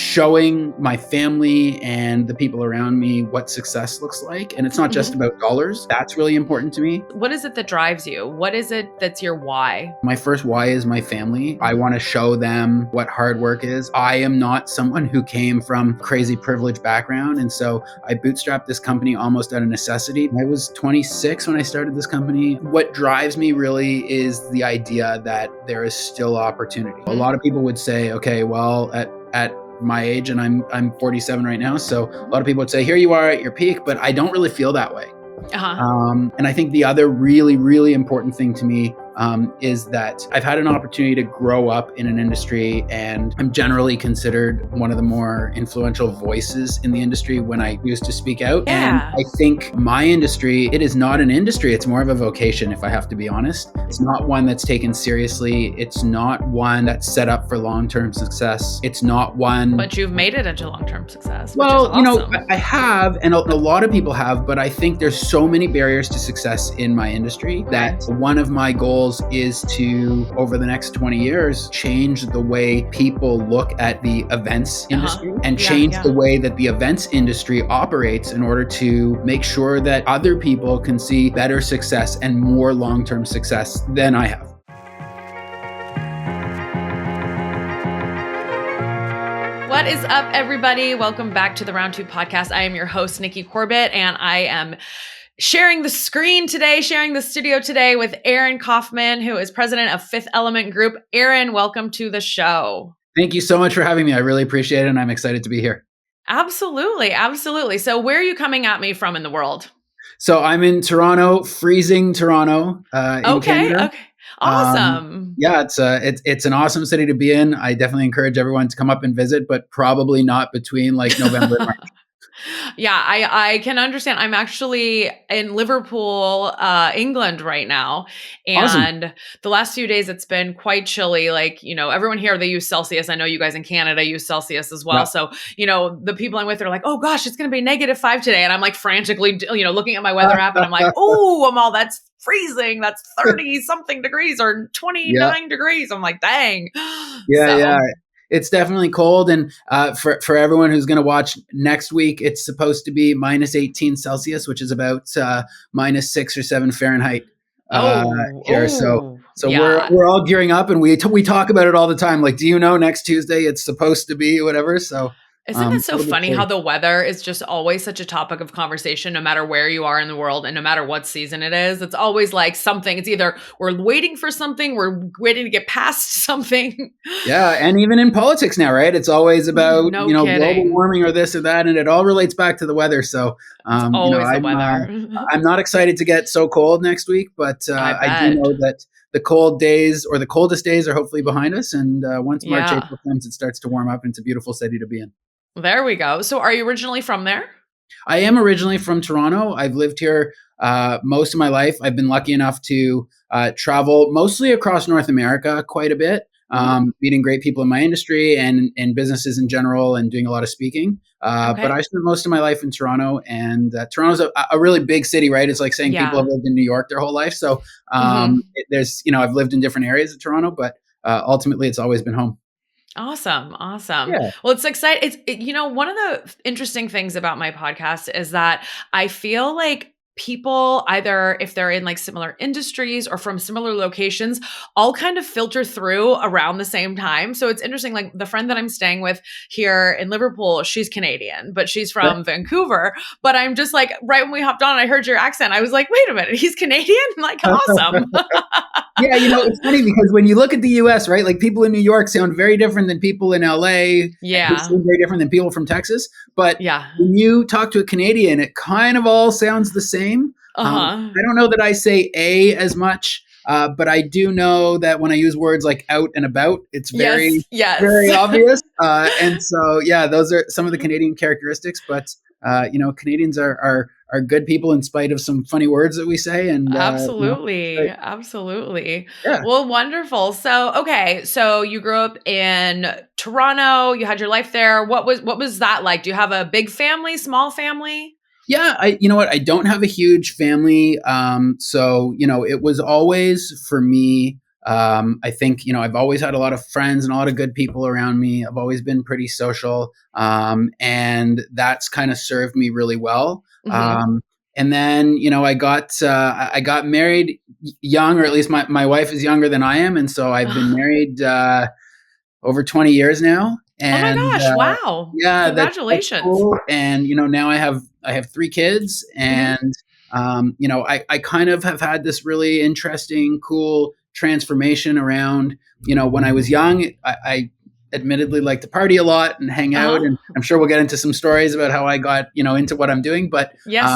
showing my family and the people around me what success looks like. And it's not just about dollars. That's really important to me. What is it that drives you? What is it that's your why? My first why is my family. I want to show them what hard work is. I am not someone who came from crazy privileged background. And so I bootstrapped this company almost out of necessity. I was 26 when I started this company. What drives me really is the idea that there is still opportunity. A lot of people would say, okay, well, at my age, and I'm 47 right now. So a lot of people would say, here you are at your peak, but I don't really feel that way. And I think the other really, really important thing to me is that I've had an opportunity to grow up in an industry, and I'm generally considered one of the more influential voices in the industry when I used to speak out. Yeah. And I think my industry, it is not an industry, it's more of a vocation, if I have to be honest. It's not one that's taken seriously. It's not one that's set up for long-term success. It's not one... But you've made it into long-term success. Well, which is awesome. I have, and a lot of people have, but I think there's so many barriers to success in my industry that one of my goals is to, over the next 20 years, change the way people look at the events industry and change the way that the events industry operates in order to make sure that other people can see better success and more long-term success than I have. What is up, everybody? Welcome back to the Round 2 podcast. I am your host, Nikki Corbett, and I am sharing the screen today, sharing the studio today with Aaron Kaufman, who is president of Fifth Element Group. Aaron, welcome to the show. Thank you so much for having me. I really appreciate it, and I'm excited to be here. Absolutely, absolutely. So where are you coming at me from in the world? So I'm in Toronto, freezing Toronto, in Canada. Okay. Awesome. It's an awesome city to be in. I definitely encourage everyone to come up and visit, but probably not between like November and March. Yeah, I can understand. I'm actually in Liverpool, England right now. And Awesome. The last few days it's been quite chilly. Like, everyone here, they use Celsius. I know you guys in Canada use Celsius as well. Yeah. So, the people I'm with are like, oh gosh, it's going to be -5 today. And I'm like frantically, looking at my weather app and I'm like, oh, that's freezing. That's 30 something degrees or 29 degrees. I'm like, dang. Yeah. It's definitely cold. And for everyone who's going to watch next week, it's supposed to be -18 Celsius, which is about -6 or 7 Fahrenheit here. So we're all gearing up, and we talk about it all the time. Like, do you know next Tuesday it's supposed to be whatever? So isn't it so funny how the weather is just always such a topic of conversation, no matter where you are in the world and no matter what season it is? It's always like something. It's either we're waiting for something, we're waiting to get past something. Yeah. And even in politics now, right? It's always about, global warming or this or that. And it all relates back to the weather. So, the weather. I'm not excited to get so cold next week, but I do know that the cold days or the coldest days are hopefully behind us. And once March, April comes, it starts to warm up and it's a beautiful city to be in. There we go. So are you originally from there? I am originally from Toronto. I've lived here most of my life. I've been lucky enough to travel mostly across North America quite a bit, meeting great people in my industry and businesses in general and doing a lot of speaking. But I spent most of my life in Toronto, and Toronto's a really big city, right? It's like saying people have lived in New York their whole life. So there's, I've lived in different areas of Toronto, but ultimately it's always been home. Awesome. Yeah. Well, it's exciting. One of the interesting things about my podcast is that I feel like people, either if they're in like similar industries or from similar locations, all kind of filter through around the same time. So it's interesting. Like the friend that I'm staying with here in Liverpool, she's Canadian, but she's from Vancouver. But I'm just like, right when we hopped on, I heard your accent. I was like, wait a minute, he's Canadian? I'm like, awesome. Yeah, it's funny because when you look at the US, right, like people in New York sound very different than people in LA. Yeah. They sound very different than people from Texas. But when you talk to a Canadian, it kind of all sounds the same. I don't know that I say a as much, but I do know that when I use words like out and about, it's very, very obvious. And so, those are some of the Canadian characteristics. But, Canadians are good people in spite of some funny words that we say. And absolutely. Yeah. Well, wonderful. So you grew up in Toronto. You had your life there. What was that like? Do you have a big family, small family? Yeah, I don't have a huge family. So, it was always for me I think, I've always had a lot of friends and a lot of good people around me. I've always been pretty social. And that's kind of served me really well. Mm-hmm. And then, I got married young, or at least my wife is younger than I am. And so I've been married over 20 years now. Oh my And gosh, wow. yeah, that's Congratulations. cool. And now I have three kids, Mhm. and I kind of have had this really interesting, cool transformation around. When I was young, I admittedly like to party a lot and hang out, Uh-huh. and I'm sure we'll get into some stories about how I got into what I'm doing. But Yes.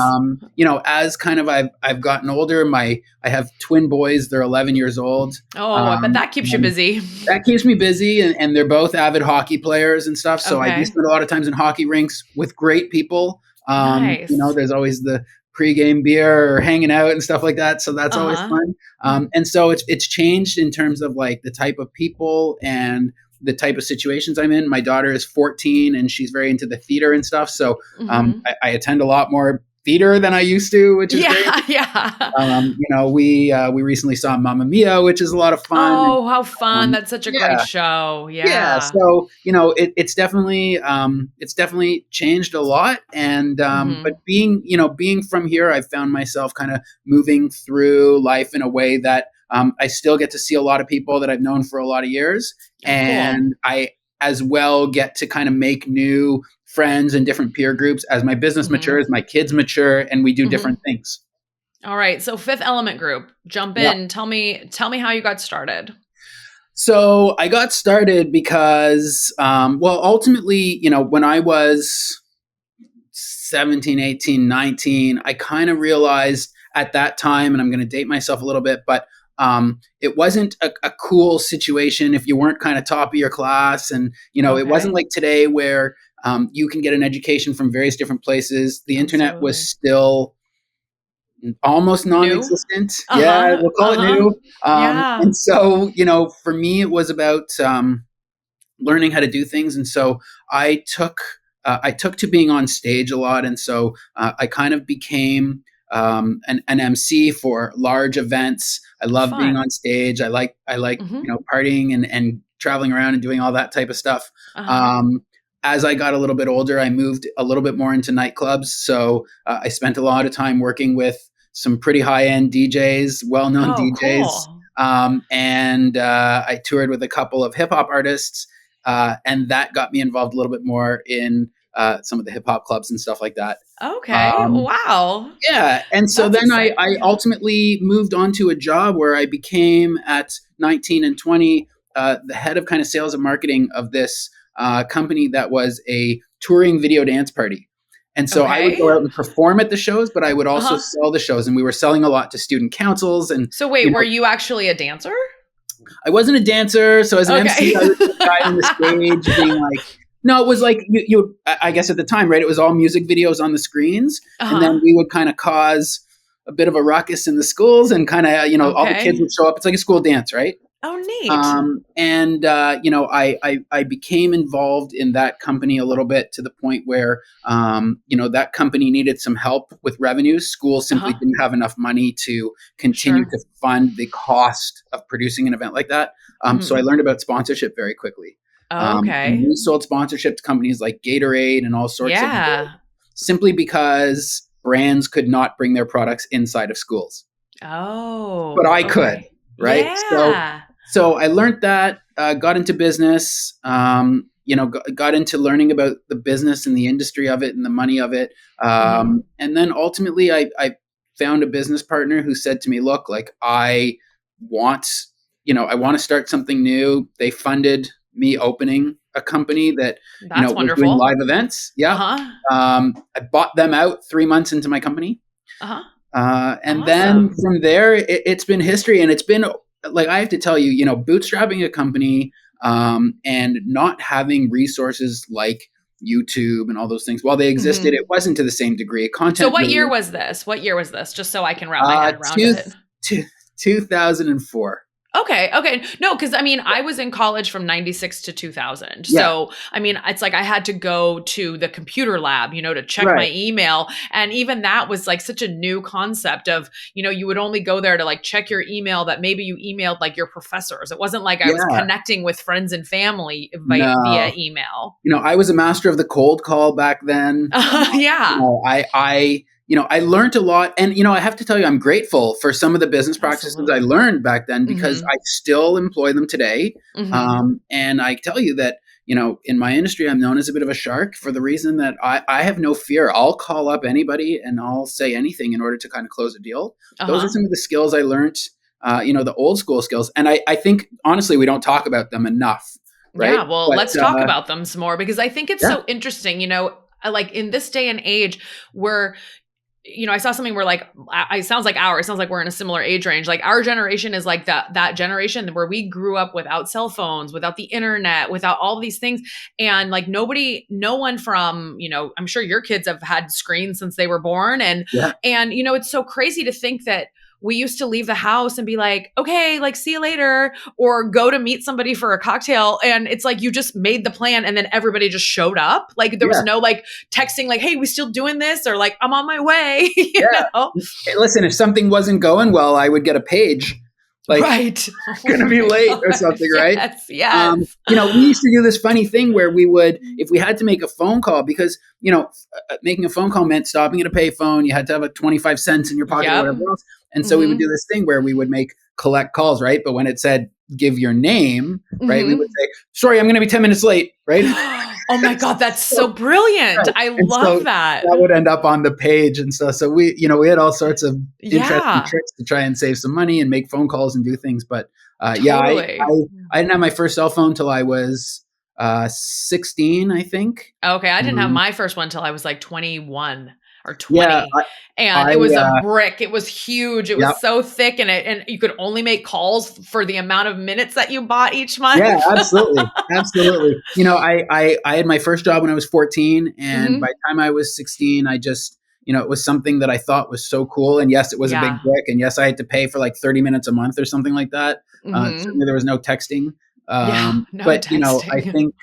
as kind of I've gotten older, I have twin boys. They're 11 years old. Oh, I bet that keeps you And busy. that keeps me busy, and they're both avid hockey players and stuff. So I do Okay. spend a lot of times in hockey rinks with great people. Nice. There's always the pregame beer or hanging out and stuff like that. So that's always Uh-huh. fun. And so it's changed in terms of like the type of people and the type of situations I'm in. My daughter is 14 and she's very into the theater and stuff. So Mhm. I attend a lot more theater than I used to, which is great. Yeah, yeah. We recently saw Mamma Mia, which is a lot of fun. Oh, how fun. Um, That's such a great yeah, show. yeah. Yeah. So it's definitely changed a lot. And but Mhm. being from here, I've found myself kind of moving through life in a way that I still get to see a lot of people that I've known for a lot of years, Oh, cool. and I as well get to kind of make new friends and different peer groups as my business Mhm. matures, my kids mature, and we do different Mhm. things. All right. So Fifth Element Group, jump Yeah. in. Tell me how you got started. So I got started because, ultimately, when I was 17, 18, 19, I kind of realized at that time, and I'm going to date myself a little bit, but it wasn't a cool situation if you weren't kind of top of your class. And, it wasn't Okay. like today where you can get an education from various different places. The internet was Absolutely. still almost New? non-existent. Yeah, Uh-huh. we'll call it Uh-huh. new. Yeah. And so, for me, it was about learning how to do things. And so I took to being on stage a lot, and so I kind of became an MC for large events. I love being on Fun. stage. I like Mhm. partying and traveling around and doing all that type of stuff. Uh-huh. Um, as I got a little bit older, I moved a little bit more into nightclubs. So I spent a lot of time working with some pretty high end DJs, well known Oh, DJs. cool. And I toured with a couple of hip hop artists, and that got me involved a little bit more in some of the hip hop clubs and stuff like that. Okay. Um, Wow. yeah, and so That's then I exciting. ultimately moved on to a job where I became at 19 and 20 the head of kind of sales and marketing of this company that was a touring video dance party. And so I would Okay. go out and perform at the shows, but I would also Uh-huh. sell the shows, and we were selling a lot to student councils. And So wait, you were know, you actually a dancer? I wasn't a dancer, so as an MC, Okay. I was the guy on the stage being like, no, it was like I guess at the time, right? It was all music videos on the screens, and then Uh-huh. we would kind of cause a bit of a ruckus in the schools, and kind of all the kids Okay. would show up. It's like a school dance, right? Oh, neat. And I became involved in that company a little bit to the point where that company needed some help with revenues. Schools simply Uh-huh. didn't have enough money to continue Sure. to fund the cost of producing an event like that. So I Mhm. learned about sponsorship very quickly. And Okay. we sold sponsorship to companies like Gatorade and all sorts of Yeah. simply because brands could not bring their products inside of schools, but Oh, I could, okay. right? So Yeah. so I learned that, got into business, got into learning about the business and the industry of it and the money of it. Mhm. And then ultimately, I found a business partner who said to me, "Look, like want, I want to start something new." They funded me opening a company that That's was doing wonderful. live events. Yeah, Uh-huh. I bought them out 3 months into my company. Uh-huh. And then Awesome. from there, it's been history, and it's been like I have to tell you, bootstrapping a company and not having resources like YouTube and all those things. While they existed, Mhm. it wasn't to the same degree. So Content what really year was. was this? What year was this? Just so I can wrap my Uh, head around two, it. two, 2004. Okay. Okay. No, because I mean, I was in college from 96 to 2000. Yeah. So, I mean, it's like I had to go to the computer lab, to check Right. my email. And even that was like such a new concept of, you would only go there to like check your email that maybe you emailed like your professors. It wasn't like I was Yeah. connecting with friends and family via No. email. I was a master of the cold call back then. Yeah. I learned a lot, and I have to tell you, I'm grateful for some of the business practices I Absolutely. learned back then because Hmm. I still employ them today. Hmm. And I tell you that in my industry, I'm known as a bit of a shark for the reason that I have no fear. I'll call up anybody and I'll say anything in order to kind of close a deal. Those are Uh-huh. some of the skills I learned, the old school skills, and I think honestly we don't talk about them enough, right? Yeah, well, But let's talk about them some more because I think it's yeah, so interesting, like in this day and age where I saw something where like it sounds like it sounds like we're in a similar age range. Like our generation is like that generation where we grew up without cell phones, without the internet, without all these things. And like no one from, I'm sure your kids have had screens since they were born. And yeah, it's so crazy to think that we used to leave the house and be like, okay, like see you later, or go to meet somebody for a cocktail. And it's like you just made the plan and then everybody just showed up. Like there was yeah. no like texting, like, hey, we still doing this? Or like, I'm on my way, Yeah. know? Hey, listen, if something wasn't going well, I would get a page like Right. Oh gonna be my late or gosh. something, right? Yes. Yes. We used to do this funny thing where we would, if we had to make a phone call, because making a phone call meant stopping at a payphone. You had to have a 25 cents in your pocket or Yep. whatever else, and so we would Hmm. do this thing where we would make collect calls, right? But when it said give your name, right, we would Hmm. say, "Sorry, I'm going to be 10 minutes late," right? Oh my God, that's So, so brilliant. right. I And so love that. that would end up on the page and stuff. So we had all sorts of interesting Yeah, tricks to try and save some money and make phone calls and do things. But yeah, totally. I didn't have my first cell phone till I was 16, I think. Okay, I didn't have Um, my first one till I was like 21 or yeah, 20. And I it was a brick. It was huge. It yeah, was so thick and you could only make calls for the amount of minutes that you bought each yeah, month. absolutely, absolutely. I had my first job when I was 14, and by Hmm. the time I was 16, I just it was something that I thought was so cool. And yes, it was a big Yeah. brick, and yes, I had to pay for like 30 minutes a month or something like that. Hmm. Certainly, there was no texting. Yeah, no But I texting. think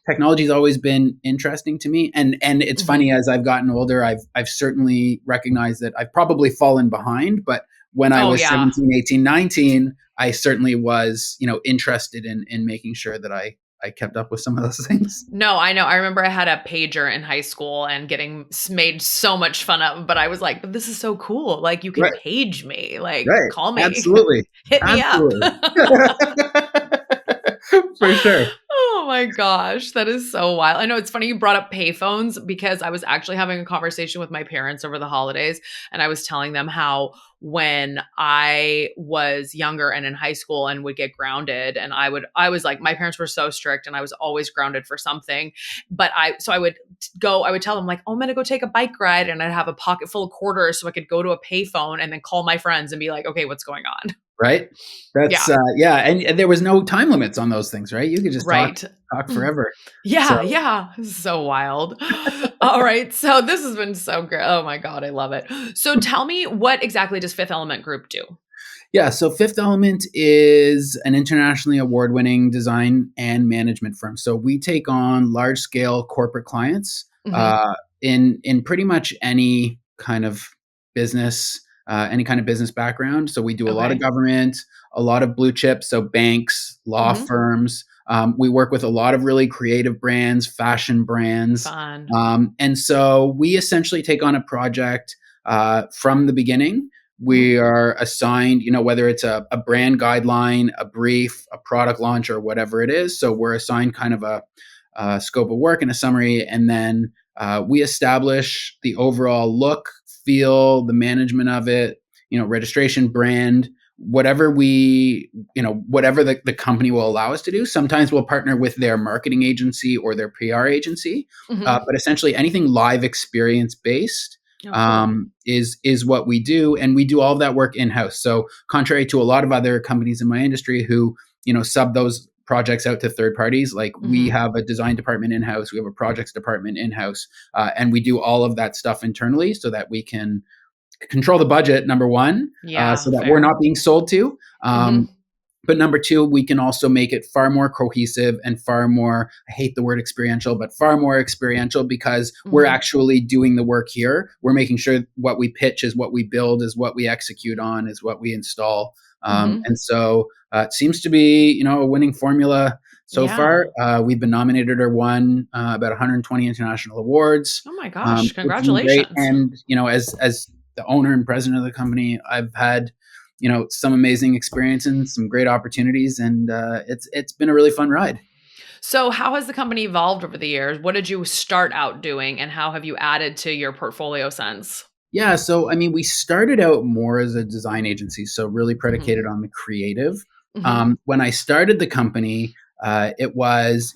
technology's always been interesting to me, and it's Hmm. funny as I've gotten older, I've certainly recognized that I've probably fallen behind, but when I Oh was yeah. 17, 18, 19, I certainly was, interested in making sure that I kept up with some of those things. No, I know. I remember I had a pager in high school and getting made so much fun of, but I was like, but this is so cool. Like you can Right, page me, like right. call me, Absolutely. hit me up. Absolutely. For sure. Oh my gosh, that is so wild. I know it's funny you brought up payphones because I was actually having a conversation with my parents over the holidays and I was telling them how when I was younger and in high school and would get grounded and I was like my parents were so strict and I was always grounded for something, but I would I would tell them like, "Oh, I'm going to go take a bike ride," and I'd have a pocket full of quarters so I could go to a payphone and then call my friends and be like, "Okay, what's going on?" Right? That's Yeah, yeah, and there was no time limits on those things, right? You could just talk right. talk forever. So Yeah, yeah. So wild. All right. So this has been so great. Oh my God, I love it. So tell me, what exactly does Fifth Element Group do? yeah, so Fifth Element is an internationally award-winning design and management firm. So we take on large-scale corporate clients Hmm. uh, in pretty much any kind of business background. So we do a lot of Okay. government, a lot of blue chips, so banks, law Hmm. firms. We work with a lot of really creative brands, fashion brands, Fun. and so we essentially take on a project from the beginning. Hmm. We are assigned, whether it's a brand guideline, a brief, a product launch, or whatever it is. So we're assigned kind of a scope of work and a summary, and then we establish the overall look, feel, the management of it, registration, brand, whatever the company will allow us to do. Sometimes we'll partner with their marketing agency or their PR agency, Hmm. but essentially anything live experience based Oh, cool. is what we do, and we do all of that work in house. So, contrary to a lot of other companies in my industry who sub those projects out to third parties, like we Hmm. have a design department in house, we have a projects department in house, and we do all of that stuff internally so that we can control the budget. Number one, Yeah, so that we're fair. not being sold to. Hmm. But number two, we can also make it far more cohesive and far more, I hate the word experiential, but far more experiential because we're Mhm. actually doing the work here. We're making sure what we pitch is what we build, is what we execute on, is what we install. Mhm. And so it seems to be, a winning formula so Yeah. far. We've been nominated or won about 120 international awards, Oh my gosh, which has been great. congratulations. And, as the owner and president of the company, I've had some amazing experience and some great opportunities, and it's been a really fun ride. So, how has the company evolved over the years? What did you start out doing, and how have you added to your portfolio since? Yeah, so I mean, we started out more as a design agency, so really Mhm. predicated on the creative. Mhm. When I started the company, it was,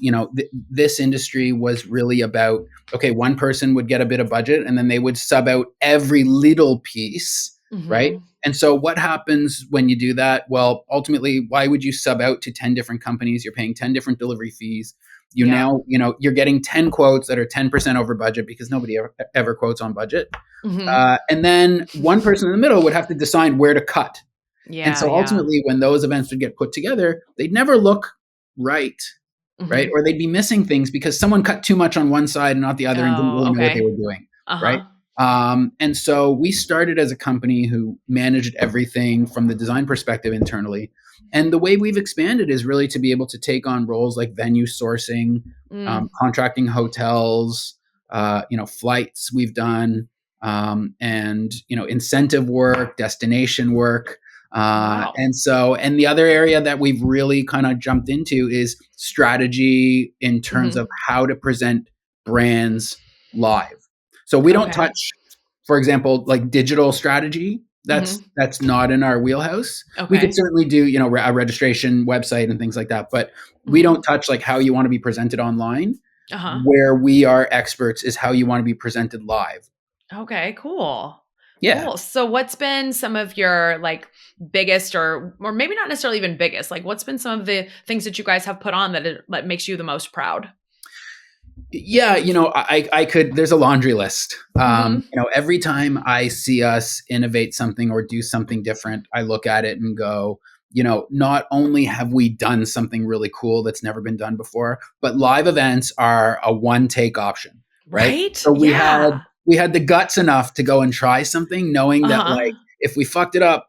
this industry was really about, okay, one person would get a bit of budget and then they would sub out every little piece, right? Mhm. And so what happens when you do that? Well, ultimately, why would you sub out to 10 different companies? You're paying 10 different delivery fees. You Yeah. now, you're getting 10 quotes that are 10% over budget because nobody ever quotes on budget. Mhm. And then one person in the middle would have to decide where to cut. And Yeah, so yeah. ultimately, when those events would get put together, they'd never look right, right? Mhm. Or they'd be missing things because someone cut too much on one side and not the other and didn't Oh, really know what they okay. were doing, right? Uh-huh. And so we started as a company who managed everything from the design perspective internally. And the way we've expanded is really to be able to take on roles like venue sourcing, Mm. contracting hotels, flights we've done, and incentive work, destination work. Wow. And the other area that we've really kind of jumped into is strategy in terms Mhm. of how to present brands live. So we don't Okay. touch, for example, like digital strategy. That's Mhm. that's not in our wheelhouse. We could Okay. certainly do, a registration website and things like that, but we don't Mhm. touch like how you want to be presented online. Uh-huh. Where we are experts is how you want to be presented live. Okay, cool. Yeah. Cool. So what's been some of your like biggest or maybe not necessarily even biggest, like what's been some of the things that you guys have put on that makes you the most proud? Yeah, I could. There's a laundry list. Mhm. Every time I see us innovate something or do something different, I look at it and go, not only have we done something really cool that's never been done before, but live events are a one take option, right? Right? So we had Yeah. we had the guts enough to go and try something, knowing that like Uh-huh. if we fucked it up,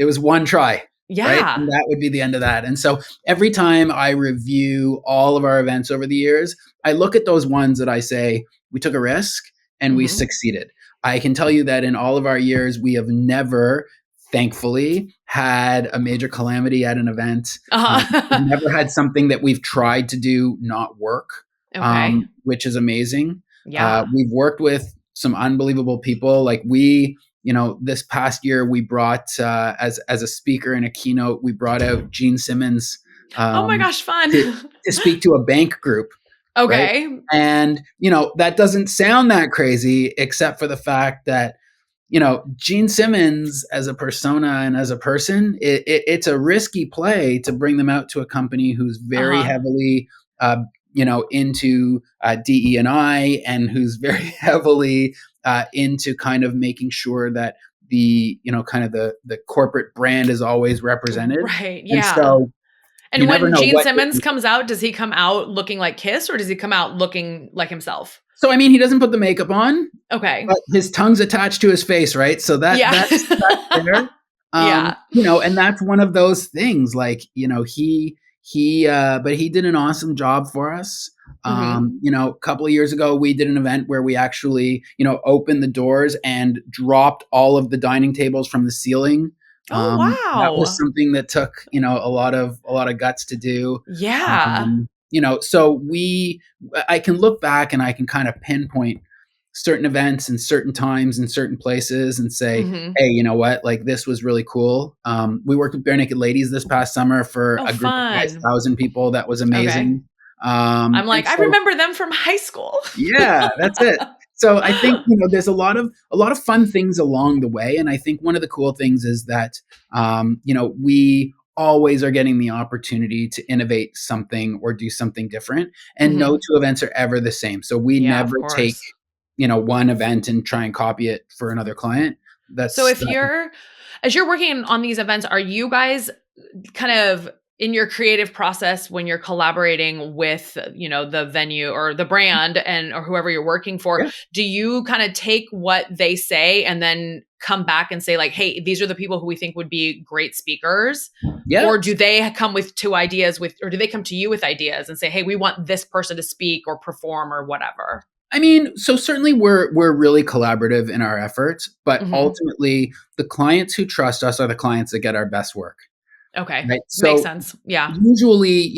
it was one try, right? Yeah. And that would be the end of that. And so every time I review all of our events over the years, I look at those ones that I say, we took a risk and we Mhm. succeeded. I can tell you that in all of our years, we have never, thankfully, had a major calamity at an event. We've Uh-huh. never had something that we've tried to do not work, Okay. which is amazing. Yeah. We've worked with some unbelievable people. Like this past year, we brought as a speaker in a keynote, we brought out Gene Simmons Oh my um, gosh, fun. to to speak to a bank group, right? Okay. And that doesn't sound that crazy, except for the fact that Gene Simmons as a persona and as a person, it's a risky play to bring them out to a company who's very Uh-huh. heavily, uh, into DE&I and who's very heavily into kind of making sure that the kind of the corporate brand is always represented. Right. And Yeah. so you And never when know Gene what. Simmons comes out, does he come out looking like Kiss or does he come out looking like himself? So I mean, he doesn't put the makeup on, Okay. but his tongue's attached to his face, right? So that Yeah. that's there. Yeah. And that's one of those things. Like, but he did an awesome job for us. Mhm. A couple of years ago, we did an event where we actually, opened the doors and dropped all of the dining tables from the ceiling. Oh, That was wow. something that took, a lot of guts to do. Yeah. So I can look back and I can kind of pinpoint certain events and certain times and certain places and say, Mhm. hey, you know what? Like this was really cool. We worked with Bare Naked Ladies this past summer for Oh, a group of fun. 5,000 people. That was Okay. amazing. I'm And like, I so, remember them from high school. yeah, that's it. So I think there's a lot of fun things along the way, and I think one of the cool things is that we always are getting the opportunity to innovate something or do something different, and no Mhm. two events are ever the same. So we Yeah, of never take course. one event and try and copy it for another client. So That's if that. you're as you're working on these events, are you guys kind of in your creative process when you're collaborating with, the venue or the brand and or whoever you're working for, Yeah. do you kind of take what they say and then come back and say like, hey, these are the people who we think would be great speakers? Yeah. Or do they come with two ideas or do they come to you with ideas and say, hey, we want this person to speak or perform or whatever? I mean, so certainly we're really collaborative in our efforts, but Hmm. ultimately the clients who trust us are the clients that get our best work, Okay. right? Makes So sense. Yeah. usually,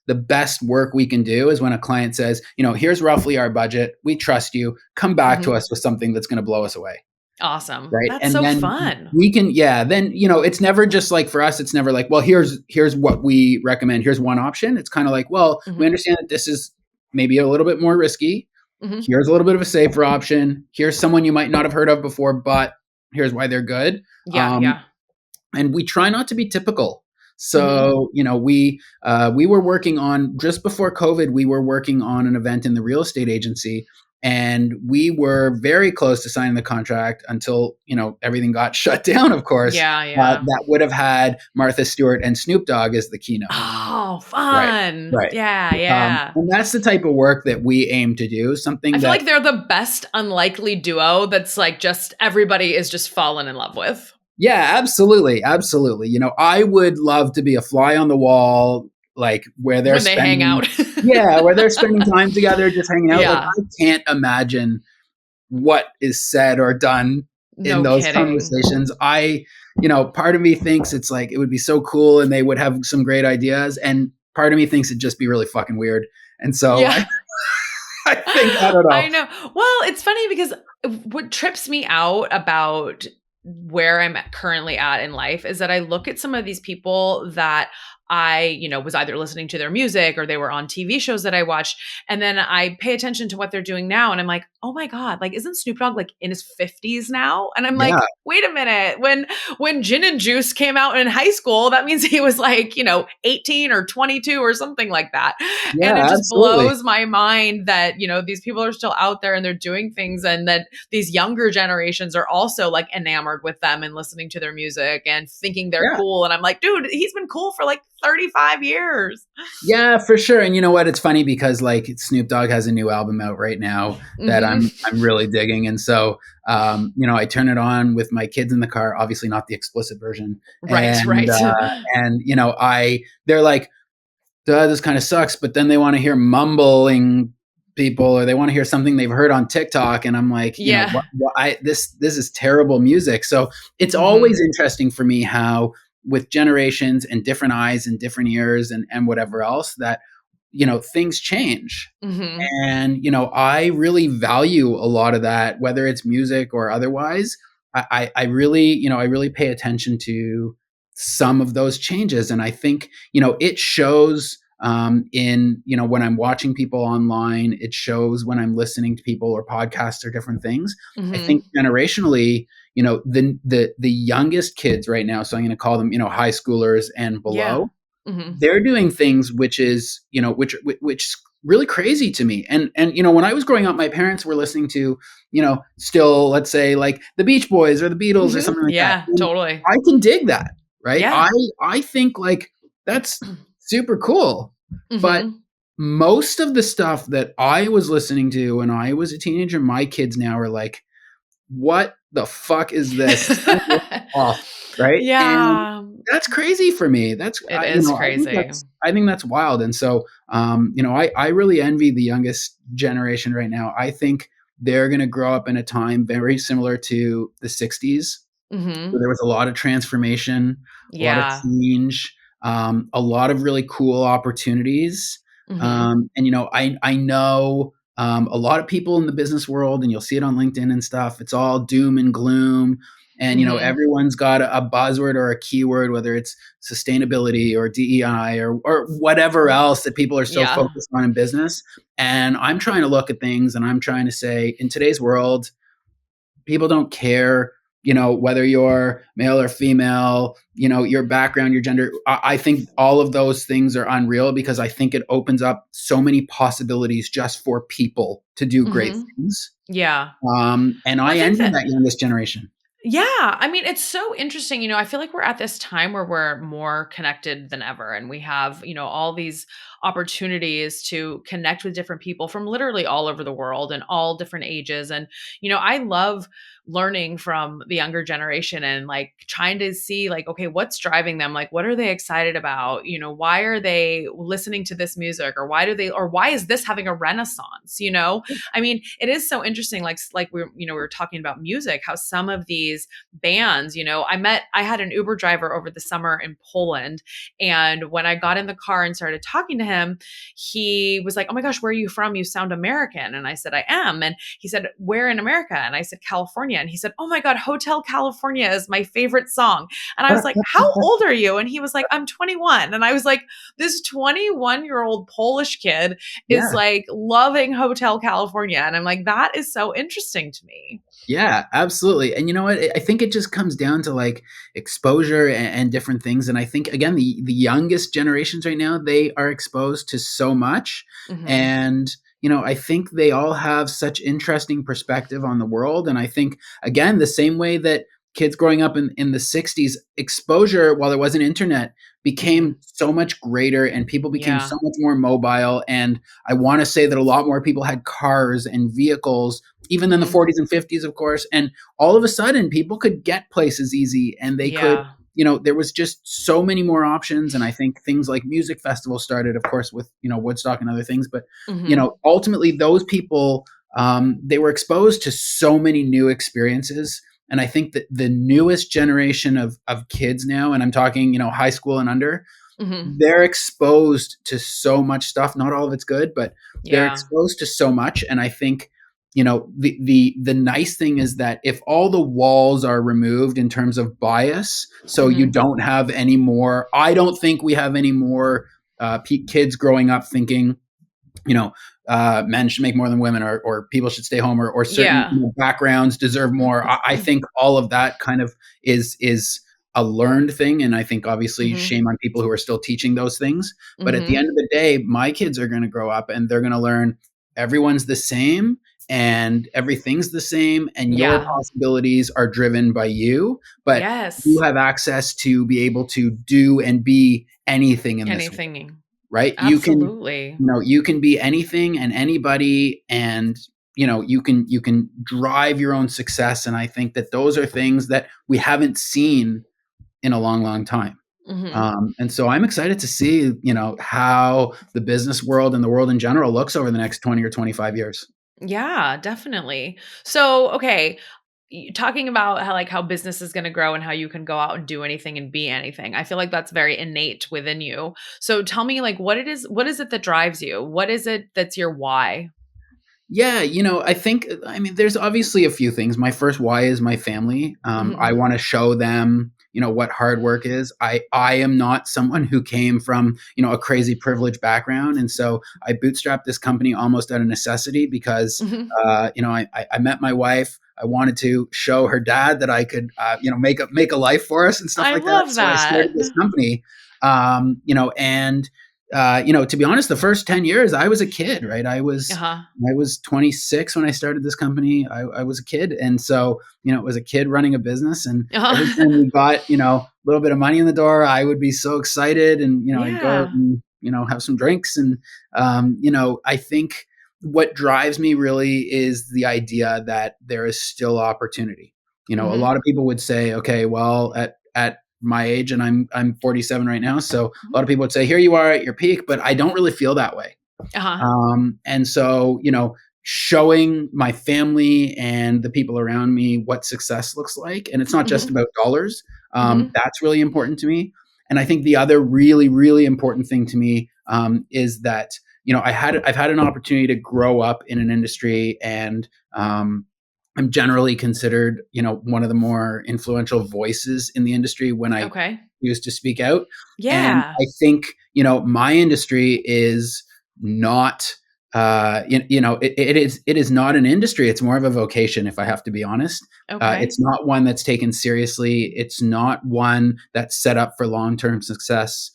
the best work we can do is when a client says, here's roughly our budget. We trust you. Come back to Hmm. us with something that's going to blow us away. Awesome. Right. That's And so then fun. we can, yeah, then, it's never just like for us, it's never like, well, here's what we recommend. Here's one option. It's kind of like, well, we Hmm. understand that this is maybe a little bit more risky. Hmm. Here's a little bit of a safer option. Here's someone you might not have heard of before, but here's why they're good. Yeah. Um, Yeah. and we try not to be typical. Hmm. So, we were working on just before COVID, we were working on an event in the real estate agency, and we were very close to signing the contract until everything got shut down. Of course, Yeah. Yeah. that would have had Martha Stewart and Snoop Dogg as the keynote. Oh, Right, fun. right. Yeah, yeah. And that's the type of work that we aim to do. I Something feel that like they're the best unlikely duo that's like just everybody is just fallen in love with Yeah, absolutely, absolutely. I would love to be a fly on the wall, like where they're when they hang spending, out. yeah, where they're spending time together, just hanging out. Like Yeah. I can't imagine what is said or done in No those kidding. conversations. Part of me thinks it's like it would be so cool, and they would have some great ideas, and part of me thinks it'd just be really fucking weird. And so Yeah. I think I don't know. I know. Well, it's funny because what trips me out about where I'm currently at in life is that I look at some of these people that I, was either listening to their music or they were on TV shows that I watched. And then I pay attention to what they're doing now. And I'm like, oh my God, like, isn't Snoop Dogg like in his 50s now? And I'm Yeah, like, wait a minute. When Gin and Juice came out in high school, that means he was like, 18 or 22 or something like that. And it yeah, just absolutely. blows my mind that, these people are still out there and they're doing things and that these younger generations are also like enamored with them and listening to their music and thinking they're Yeah. cool. And I'm like, dude, he's been cool for like 35 years. Yeah, for sure. And you know what? It's funny because like Snoop Dogg has a new album out right now that Hmm. I'm really digging. And so I turn it on with my kids in the car, obviously not the explicit version. Right, And right. I they're like, duh, this kind of sucks, but then they want to hear mumbling people or they want to hear something they've heard on TikTok. And I'm like, Yeah. this is terrible music. So it's Hmm. always interesting for me how with generations and different eyes and different ears and whatever else that, things change. Hmm. And, I really value a lot of that, whether it's music or otherwise. I really pay attention to some of those changes. And I think, it shows when I'm watching people online, it shows when I'm listening to people or podcasts or different things. I Hmm. think generationally, the youngest kids right now, so I'm going to call them, high schoolers and Yeah. below, Hmm. they're doing things which is which really crazy to me. And when I was growing up, my parents were listening to still, let's say, like the Beach Boys or the Beatles or Hmm. something like that, Yeah, and totally. I can dig that, right? i Yeah. i think like that's super cool. But Hmm. most of the stuff that I was listening to when I was a teenager, my kids now are like, what the fuck is this? Turn it off, right? And Yeah, that's crazy for me. That's it is crazy. I think that's wild. And so, I really envy the youngest generation right now. I think they're going to grow up in a time very similar to the '60s, where Hmm. there was a lot of transformation, a lot of Yeah. change, a lot of really cool opportunities. Hmm. And I know a lot of people in the business world, and you'll see it on LinkedIn and stuff. It's all doom and gloom, and Hmm. everyone's got a buzzword or a keyword, whether it's sustainability or DEI or whatever else that people are so Yeah. focused on in business. And I'm trying to look at things, and I'm trying to say, in today's world, people don't care, whether you're male or female, your background, your gender. I think all of those things are unreal because I think it opens up so many possibilities just for people to do great Hmm. things. Yeah. And Well, I I think envy that that youngest generation. Yeah, I mean, it's so interesting. I feel like we're at this time where we're more connected than ever. And we have, all these opportunities to connect with different people from literally all over the world and all different ages. And, I love learning from the younger generation and like trying to see, like, okay, what's driving them? Like, what are they excited about? Why are they listening to this music, or why is this having a renaissance? I mean, it is so interesting. Like we were talking about music, how some of these bands, I had an Uber driver over the summer in Poland. And when I got in the car and started talking to him, he was like, "Oh my gosh, where are you from? You sound American." And I said, "I am." And he said, "Where in America?" And I said, "California." And he said, "Oh my God, Hotel California is my favorite song." And I was like, "How old are you?" And he was like, "I'm 21." And I was like, this 21-year-old Polish kid is Yeah. like loving Hotel California. And I'm like, that is so interesting to me. Yeah, absolutely. And you know what? I think it just comes down to like exposure and different things. And I think again, the youngest generations right now, they are exposed to so much. Hmm. And I think they all have such interesting perspective on the world. And I think again, the same way that kids growing up in the 60s, exposure while there wasn't internet Hmm. became so much greater and people became Yeah. so much more mobile. And I want to say that a lot more people had cars and vehicles even in the Hmm. 40s and 50s, of course. And all of a sudden, people could get places easy and they could, Yeah. there was just so many more options. And I think things like music festivals started, of course, with, Woodstock and other things. But, Hmm. ultimately, those people, they were exposed to so many new experiences. And I think that the newest generation of kids now, and I'm talking, high school and under, Hmm. they're exposed to so much stuff. Not all of it's good, but they're Yeah. exposed to so much. And I think, the nice thing is that if all the walls are removed in terms of bias, so you Hmm. don't have any more, I don't think we have any more kids growing up thinking, you know, men should make more than women, or people should stay home, or certain Yeah. backgrounds deserve more. I think all of that kind of is a learned thing, and I think obviously Hmm. shame on people who are still teaching those things. But at the Hmm. end of the day, my kids are going to grow up and they're going to learn everyone's the same and everything's the same, and your Yeah. possibilities are driven by you, but you Yes. have access to be able to do and be anything in this world, Anything. right? Absolutely. You can be anything and anybody, and you can drive your own success. And I think that those are things that we haven't seen in a long, long time. Hmm. And so I'm excited to see how the business world and the world in general looks over the next 20 or 25 years. Yeah, definitely. So, okay, talking about how business is going to grow and how you can go out and do anything and be anything. I feel like that's very innate within you. So tell me, like, what is it that drives you? What is it that's your why? Yeah, I think, I mean, there's obviously a few things. My first why is my family. I Hmm. want to show them, what hard work is. I am not someone who came from, a crazy privileged background. And so I bootstrapped this company almost out of necessity because, Hmm. I met my wife. I wanted to show her dad that I could, make a life for us and stuff I like that. love So I started that. this company, and to be honest, the first 10 years I was a kid, right? Uh-huh. I was 26 when I started this company. I was a kid. And so, it was a kid running a business. And every time Uh-huh. we got, a little bit of money in the door, I would be so excited. And, I'd go out Yeah. and, have some drinks. And, I think what drives me really is the idea that there is still opportunity. A Hmm. lot of people would say, okay, well, at my age, and I'm 47 right now. So a lot of people would say, here you are at your peak, but I don't really feel that way. Uh-huh. And so, showing my family and the people around me what success looks like, and it's not just Hmm. about dollars. Hmm. That's really important to me. And I think the other really, really important thing to me is that I've had an opportunity to grow up in an industry, and I'm generally considered one of the more influential voices in the industry when I Okay. used to speak out. And Yeah. I think my industry is not it is not an industry. It's more of a vocation, if I have to be honest. Okay. It's not one that's taken seriously. It's not one that's set up for long-term success.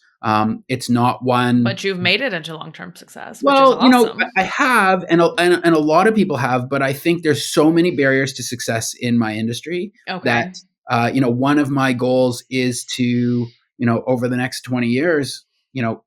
It's not one. But you've made it into long-term success, which is Well, awesome. I have, and a lot of people have, but I think there's so many barriers to success in my industry that, Okay. one of my goals is to, over the next 20 years,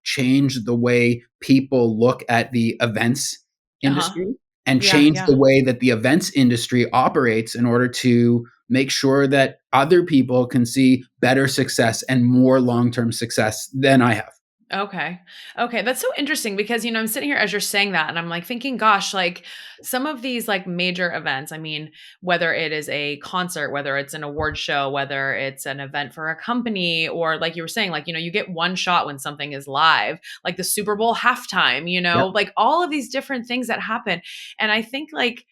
change the way people look at the events Uh-huh. industry and Yeah, change yeah. the way that the events industry operates in order to make sure that other people can see better success and more long-term success than I have. Okay. Okay. That's so interesting because, I'm sitting here as you're saying that and I'm like thinking, gosh, like some of these like major events, I mean, whether it is a concert, whether it's an award show, whether it's an event for a company, or like you were saying, like, you get one shot when something is live, like the Super Bowl halftime, Yep. like all of these different things that happen. And I think like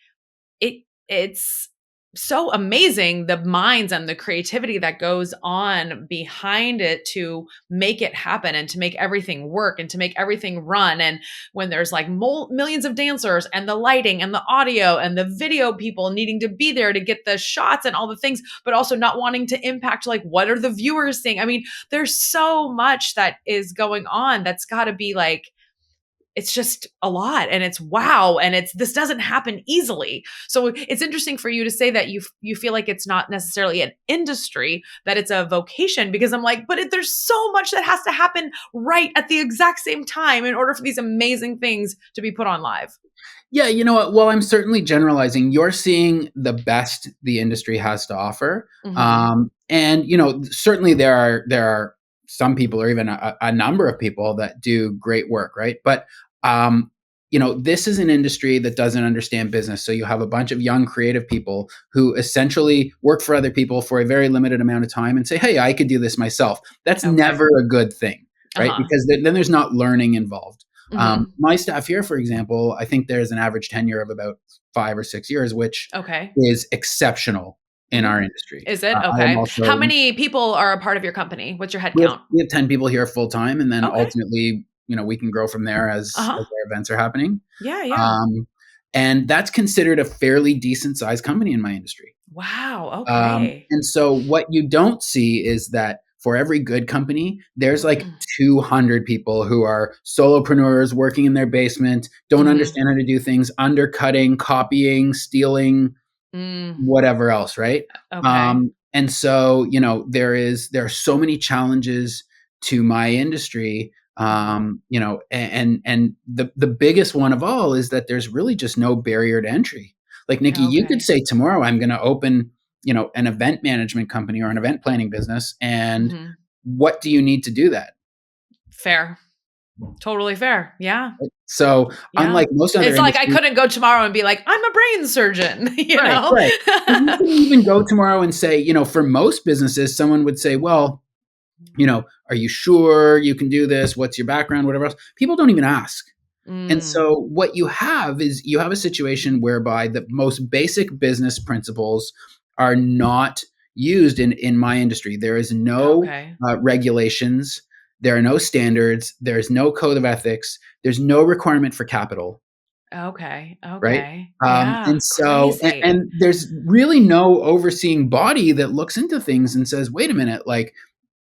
it's so amazing the minds and the creativity that goes on behind it to make it happen and to make everything work and to make everything run. And when there's like millions of dancers and the lighting and the audio and the video people needing to be there to get the shots and all the things, but also not wanting to impact like what are the viewers seeing. I mean, there's so much that is going on that's got to be like it's just a lot and it's wow and this doesn't happen easily. So it's interesting for you to say that you feel like it's not necessarily an industry, that it's a vocation, because I'm like, but there's so much that has to happen right at the exact same time in order for these amazing things to be put on live. Yeah, you know what? Well, I'm certainly generalizing. You're seeing the best the industry has to offer, Mhm. and certainly there are some people, or even a number of people, that do great work, right? But this is an industry that doesn't understand business. So you have a bunch of young creative people who essentially work for other people for a very limited amount of time and say, "Hey, I could do this myself." That's Okay. never a good thing, right? Uh-huh. Because then there's not learning involved. Mhm. My staff here, for example, I think there's an average tenure of about 5 or 6 years, which Okay. is exceptional in Mhm. our industry. Is it? I am Okay. How also many people are a part of your company? What's your head we have count? we have 10 people here full time, and then Okay. ultimately, we can grow from there Uh-huh. as our events are happening. Yeah, yeah. Um, and that's considered a fairly decent sized company in my industry. Wow. Okay. And so what you don't see is that for every good company, there's like 200 people who are solopreneurs working in their basement, don't Mhm. understand how to do things, undercutting, copying, stealing, Mm. whatever else, right? Okay. And so, there are so many challenges to my industry. Mhm. And the biggest one of all is that there's really just no barrier to entry. Like, Nikki, you could Okay. say tomorrow I'm going to open, an event management company or an event planning business. And Mhm. what do you need to do that? Fair. Totally fair. Yeah. So, Yeah. unlike most other It's like I industries, couldn't go tomorrow and be like, "I'm a brain surgeon," you right, know? right. But you can even go tomorrow and say, for most businesses, someone would say, well, are you sure you can do this? What's your background? Whatever else. People don't even ask. And Mm. so what you have is you have a situation whereby the most basic business principles are not used in my industry. There is no Okay. regulations. There are no standards. There's no code of ethics. There's no requirement for capital, Okay. right? Okay. And Yeah. so, Crazy. and there's really no overseeing body that looks into things and says, wait a minute, like,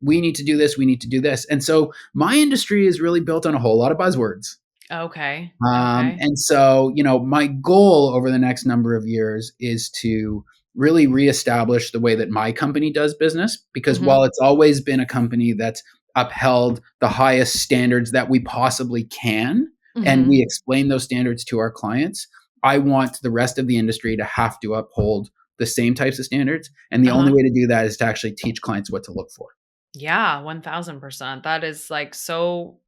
we need to do this, we need to do this. And so my industry is really built on a whole lot of buzzwords. Okay. Okay. And so, my goal over the next number of years is to really reestablish the way that my company does business. Because while Mhm. it's always been a company that's upheld the highest standards that we possibly can, and we Mhm. explain those standards to our clients, I want the rest of the industry to have to uphold the same types of standards. And the only Uh-huh. way to do that is to actually teach clients what to look for. Yeah, 1000%. That is so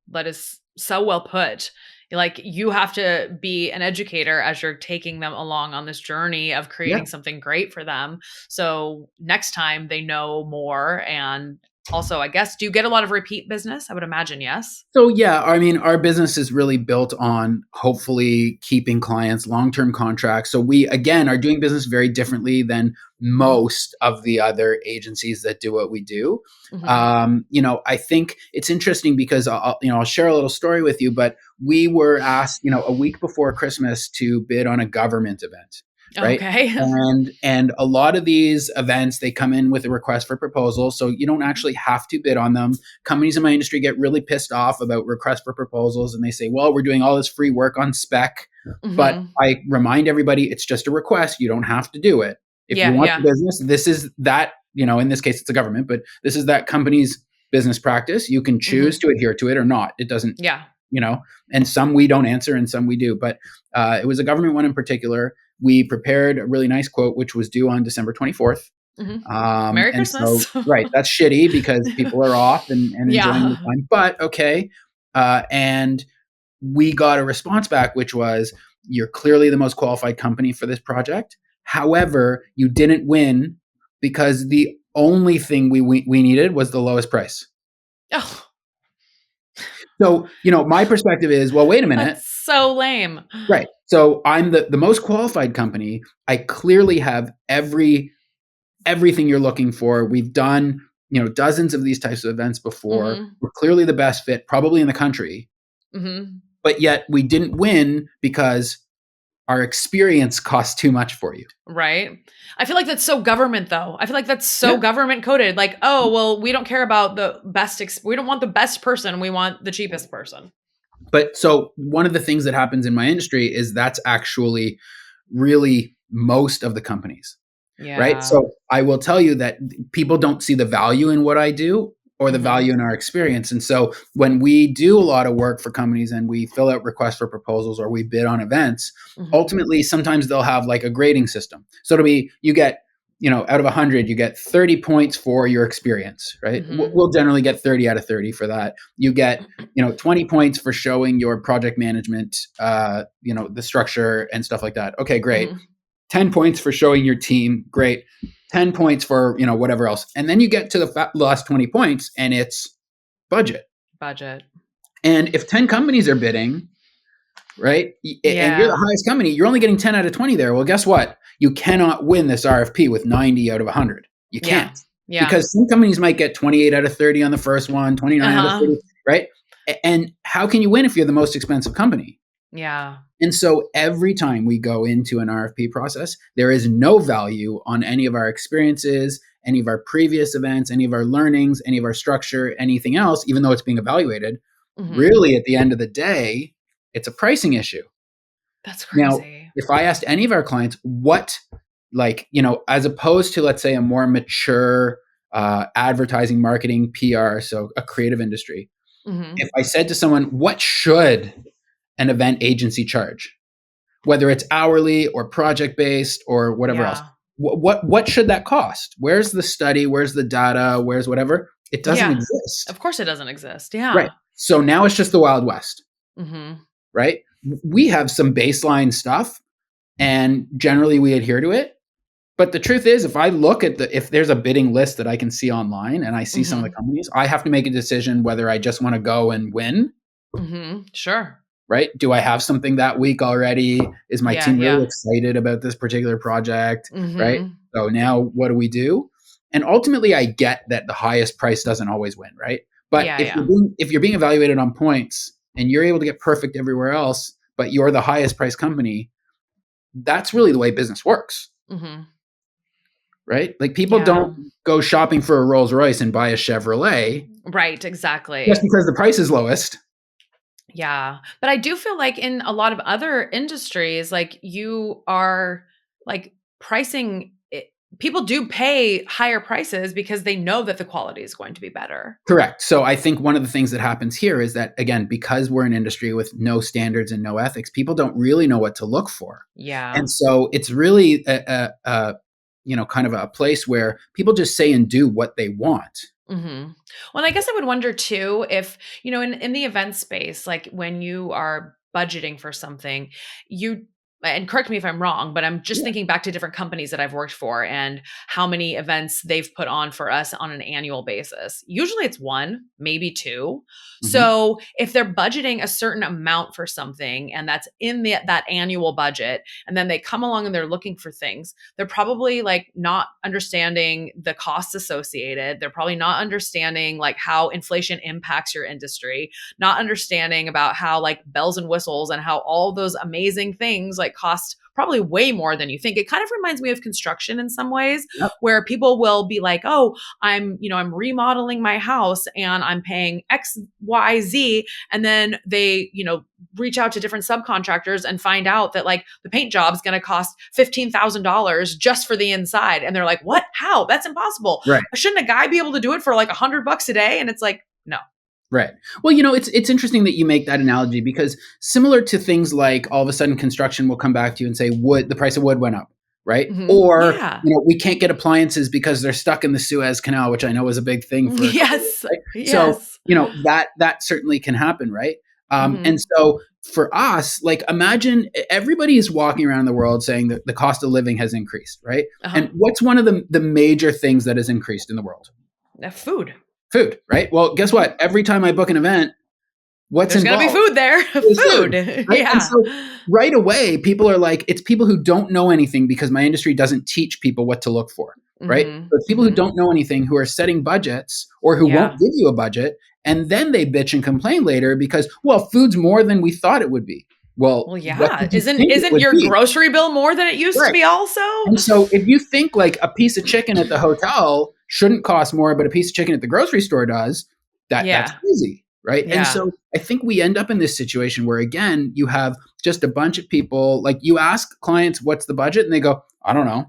well put. Like you have to be an educator as you're taking them along on this journey of Yeah. creating something great for them. So next time they know more. And also, I guess, do you get a lot of repeat business? I would imagine yes. So yeah, I mean, our business is really built on hopefully keeping clients long-term contracts. So we again are doing business very differently than Mhm. most of the other agencies that do what we do. Mhm. I think it's interesting because I'll share a little story with you. But we were asked, a week before Christmas to bid on a government event. right? Okay. And a lot of these events, they come in with a request for proposal, so you don't actually have to bid on them. Companies in my industry get really pissed off about requests for proposals, and they say, well, we're doing all this free work on spec. But Mhm. I remind everybody, it's just a request. You don't have to do it. If you Yeah, want the yeah. business, this is that, in this case, it's a government, but this is that company's business practice. You can choose Mhm. to adhere to it or not. It doesn't, Yeah. you know, and some we don't answer and some we do. But it was a government one in particular. We prepared a really nice quote, which was due on December 24th. Mhm. Merry And so, Christmas. right, that's shitty because people are off and enjoying the Yeah. time, but okay. And we got a response back, which was, you're clearly the most qualified company for this project. However, you didn't win because the only thing we needed was the lowest price. Oh, So, my perspective is, well, wait a minute. that's so lame. Right. So I'm the most qualified company. I clearly have everything you're looking for. We've done, dozens of these types of events before. Mhm. We're clearly the best fit, probably in the country. Mhm. But yet we didn't win because our experience cost too much for you. Right? I feel like that's so government though. I feel like that's so Yeah. government coded. Like, oh, well, we don't care about the best we don't want the best person, we want the cheapest person. But so one of the things that happens in my industry is that's actually really most of the companies. Right. Yeah. So I will tell you that people don't see the value in what I do or the Mhm. value in our experience. And so when we do a lot of work for companies and we fill out requests for proposals or we bid on events, Mhm. ultimately, sometimes they'll have like a grading system. So it'll be, you get, out of 100, you get 30 points for your experience, right? Mhm. We'll generally get 30 out of 30 for that. You get, 20 points for showing your project management, the structure and stuff like that. Okay, great. Mhm. 10 points for showing your team. Great. 10 points for, whatever else. And then you get to the last 20 points and it's budget. Budget. And if 10 companies are bidding, right, and you're the Yeah. highest company, you're only getting 10 out of 20 there. Well, guess what? You cannot win this RFP with 90 out of 100. You Yeah. can't, Yeah. because some companies might get 28 out of 30 on the first one, 29 out of Uh-huh. 30, right? And how can you win if you're the most expensive company? Yeah. And so every time we go into an RFP process, there is no value on any of our experiences, any of our previous events, any of our learnings, any of our structure, anything else, even though it's being evaluated. Mhm. Really, at the end of the day, it's a pricing issue. That's Now, crazy. if I asked any of our clients what, as opposed to, let's say, a more mature advertising, marketing, PR, so a creative industry, Mhm. if I said to someone, what should an event agency charge, whether it's hourly or project based or whatever else? Yeah. What should that cost? Where's the study? Where's the data? Where's whatever? It doesn't Yeah. exist. Of course it doesn't exist. Right. Yeah. So now it's just the Wild West, Mhm. right? We have some baseline stuff and generally we adhere to it. But the truth is, if I look at if there's a bidding list that I can see online and I see some of the Mhm. companies, I have to make a decision whether I just want to go and win. Mhm. Sure. Right? Do I have something that week already? Is my Yeah, team really yeah. excited about this particular project? Right? Mhm. So now what do we do? And ultimately, I get that the highest price doesn't always win, right? But Yeah, if yeah. you're being evaluated on points and you're able to get perfect everywhere else, but you're the highest price company, that's really the way business works, Mhm. right? Like, people Yeah. don't go shopping for a Rolls Royce and buy a Chevrolet Right, just exactly. because the price is lowest. Yeah. But I do feel like in a lot of other industries, like you are like pricing it, people do pay higher prices because they know that the quality is going to be better. Correct. So I think one of the things that happens here is that, again, because we're an industry with no standards and no ethics, people don't really know what to look for. Yeah. And so it's really kind of a place where people just say and do what they want. Mhm. Well, and I guess I would wonder too if, in the event space, like when you are budgeting for something, you and correct me if I'm wrong, but I'm just Yeah. thinking back to different companies that I've worked for and how many events they've put on for us on an annual basis. Usually it's one, maybe two. Mhm. So if they're budgeting a certain amount for something and that's in that annual budget, and then they come along and they're looking for things, they're probably like not understanding the costs associated. They're probably not understanding like how inflation impacts your industry, not understanding about how like bells and whistles and how all those amazing things like like cost probably way more than you think. It kind of reminds me of construction in some ways, Yep. where people will be like, oh, I'm remodeling my house and I'm paying X, Y, Z. And then they, reach out to different subcontractors and find out that like the paint job is going to cost $15,000 just for the inside. And they're like, what? How? That's impossible. Right. Shouldn't a guy be able to do it for like $100 a day? And it's like, no. Right. Well, it's interesting that you make that analogy, because similar to things like all of a sudden construction will come back to you and say the price of wood went up, right? Mhm. Or, Yeah. we can't get appliances because they're stuck in the Suez Canal, which I know is a big thing for Yes. right? Yes. So, that certainly can happen, right? And so for us, like, imagine everybody is walking around the world saying that the cost of living has increased, right? Uh-huh. And what's one of the major things that has increased in the world? Food. Food, right? Well, guess what? Every time I book an event, what's There's involved? There's going to be food there. Food. Right? Yeah. And so right away, people are like, it's people who don't know anything, because my industry doesn't teach people what to look for, right? Mhm. So it's people who don't know anything, who are setting budgets, or who Yeah. won't give you a budget. And then they bitch and complain later because, well, food's more than we thought it would be. Well, what yeah. did you think it Isn't would your be? grocery bill more than it used to Right. be also? And so if you think like a piece of chicken at the hotel shouldn't cost more, but a piece of chicken at the grocery store does, that's Yeah. easy, right? Yeah. And so I think we end up in this situation where, again, you have just a bunch of people, like, you ask clients, what's the budget? And they go, I don't know.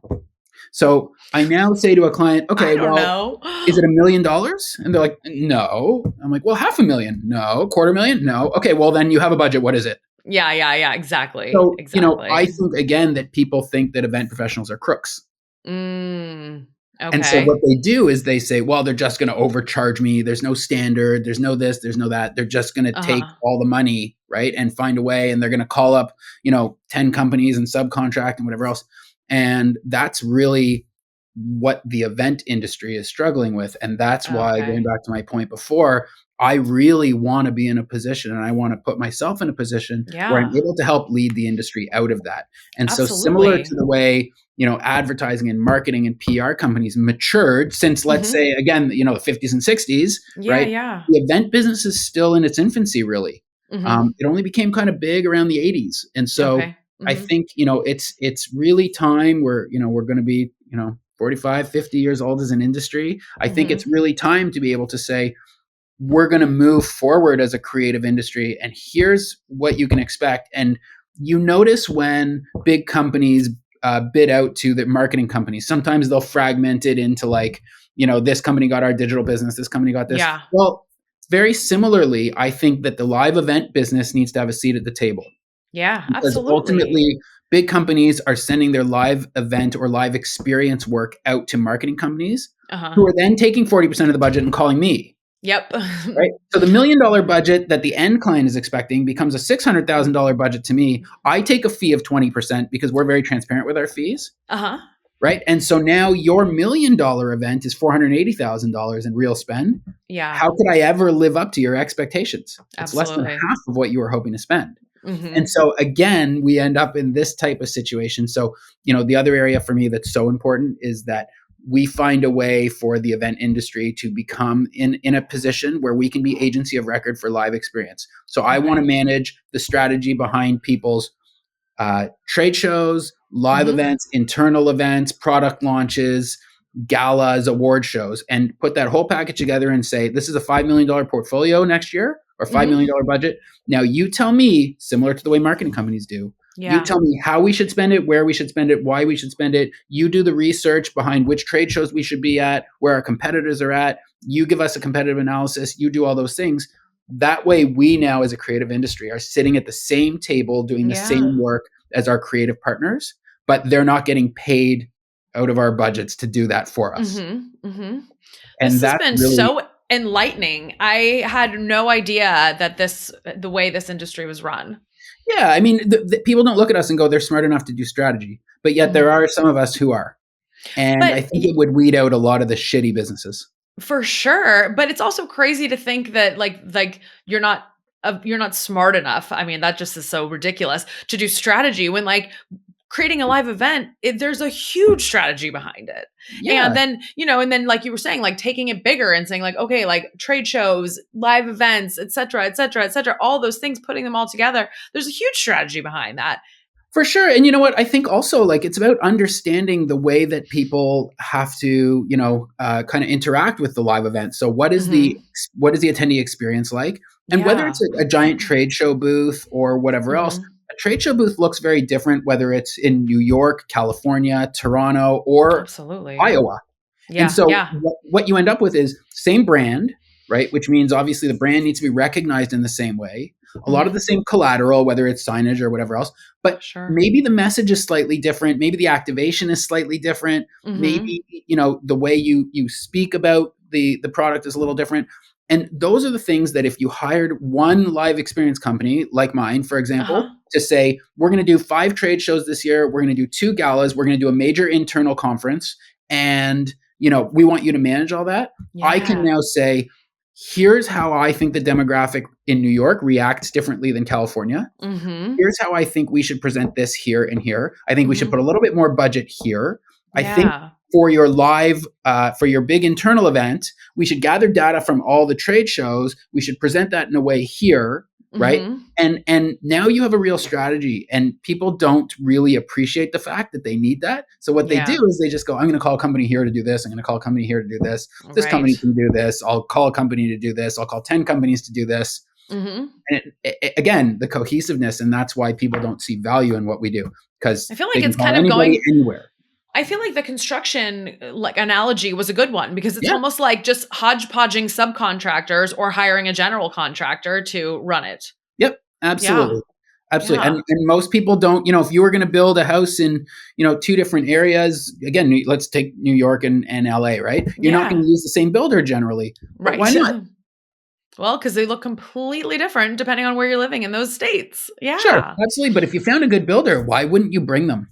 So I now say to a client, okay, I don't well, know. is it $1 million? And they're like, no. I'm like, well, $500,000. No. $250,000. No. Okay, well, then you have a budget. What is it? Yeah. Exactly. So, Exactly. I think, again, that people think that event professionals are crooks. Okay. And so what they do is they say, well, they're just going to overcharge me. There's no standard. There's no this. There's no that. They're just going to take all the money, right, and find a way. And they're going to call up, 10 companies and subcontract and whatever else. And that's really what the event industry is struggling with. And that's why, going back to my point before, I really want to be in a position, and I want to put myself in a position where I'm able to help lead the industry out of that. And so similar to the way, advertising and marketing and PR companies matured since, let's say, again, the 50s and 60s, right? Yeah. The event business is still in its infancy, really. It only became kind of big around the 80s. And so I think, it's really time where, we're going to be, 45, 50 years old as an industry. I think it's really time to be able to say, we're going to move forward as a creative industry, and here's what you can expect. And you notice when big companies bid out to the marketing companies, sometimes they'll fragment it into like, this company got our digital business, this company got this. Yeah. Well, very similarly, I think that the live event business needs to have a seat at the table. Yeah, Because absolutely. ultimately, big companies are sending their live event or live experience work out to marketing companies, who are then taking 40% of the budget and calling me. Yep. Right. So the $1 million budget that the end client is expecting becomes a $600,000 budget to me. I take a fee of 20% because we're very transparent with our fees. Right. And so now your $1 million event is $480,000 in real spend. Yeah. How could I ever live up to your expectations? It's Absolutely. less than half of what you were hoping to spend. And so again, we end up in this type of situation. So, the other area for me that's so important is that we find a way for the event industry to become in a position where we can be agency of record for live experience. So I want to manage the strategy behind people's trade shows, live events, internal events, product launches, galas, award shows, and put that whole package together and say, this is a $5 million portfolio next year, or $5 million budget. Now you tell me, similar to the way marketing companies do, you tell me how we should spend it, where we should spend it, why we should spend it. You do the research behind which trade shows we should be at, where our competitors are at. You give us a competitive analysis. You do all those things. That way, we now as a creative industry are sitting at the same table doing the same work as our creative partners, but they're not getting paid out of our budgets to do that for us. And this that's has been really so enlightening. I had no idea that the way this industry was run. Yeah, I mean, the people don't look at us and go, they're smart enough to do strategy. But yet there are some of us who are. And I think it would weed out a lot of the shitty businesses. For sure. But it's also crazy to think that like you're not smart enough. I mean, that just is so ridiculous to do strategy when like creating a live event, there's a huge strategy behind it. And then, like you were saying, like taking it bigger and saying like, okay, like trade shows, live events, et cetera, all those things, putting them all together. There's a huge strategy behind that. For sure. And you know what? I think also like it's about understanding the way that people have to, kind of interact with the live event. So Mhm. what is the attendee experience like? And whether Yeah. it's a giant trade show booth or whatever else, Mhm. a trade show booth looks very different, whether it's in New York, California, Toronto, or Absolutely. Iowa. And Yeah, so yeah. what you end up with is same brand, right? Which means obviously the brand needs to be recognized in the same way. A lot of the Mhm. same collateral, whether it's signage or whatever else, but Sure. maybe the message is slightly different. Maybe the activation is slightly different. Mhm. Maybe the way you speak about the product is a little different. And those are the things that if you hired one live experience company like mine, for example, Uh-huh. to say we're going to do 5 trade shows this year, we're going to do 2 galas, we're going to do a major internal conference, and we want you to manage all that. I can Yeah. now say, here's how I think the demographic in New York reacts differently than California. Mhm. Here's how I think we should present this here and here. I think we should put Mhm. a little bit more budget here. I think Yeah. for your for your big internal event, we should gather data from all the trade shows. We should present that in a way here, right? Mhm. And now you have a real strategy, and people don't really appreciate the fact that they need that. So what they do Yeah. is they just go, I'm going to call a company here to do this. I'm going to call a company here to do this. This Right. company can do this. I'll call a company to do this. I'll call 10 companies to do this. Mhm. And again, the cohesiveness, and that's why people don't see value in what we do, because I feel they like can it's kind call of anybody going anywhere. I feel like the construction like analogy was a good one because it's Yeah. almost like just hodgepodging subcontractors or hiring a general contractor to run it. Yep. Yeah. Absolutely. Absolutely. Yeah. And most people don't, if you were going to build a house in, 2 different areas, again, let's take New York and LA, right? You're not going Yeah. to use the same builder generally. But why Right. not? Well, because they look completely different depending on where you're living in those states. Sure. Yeah. Absolutely. But if you found a good builder, why wouldn't you bring them?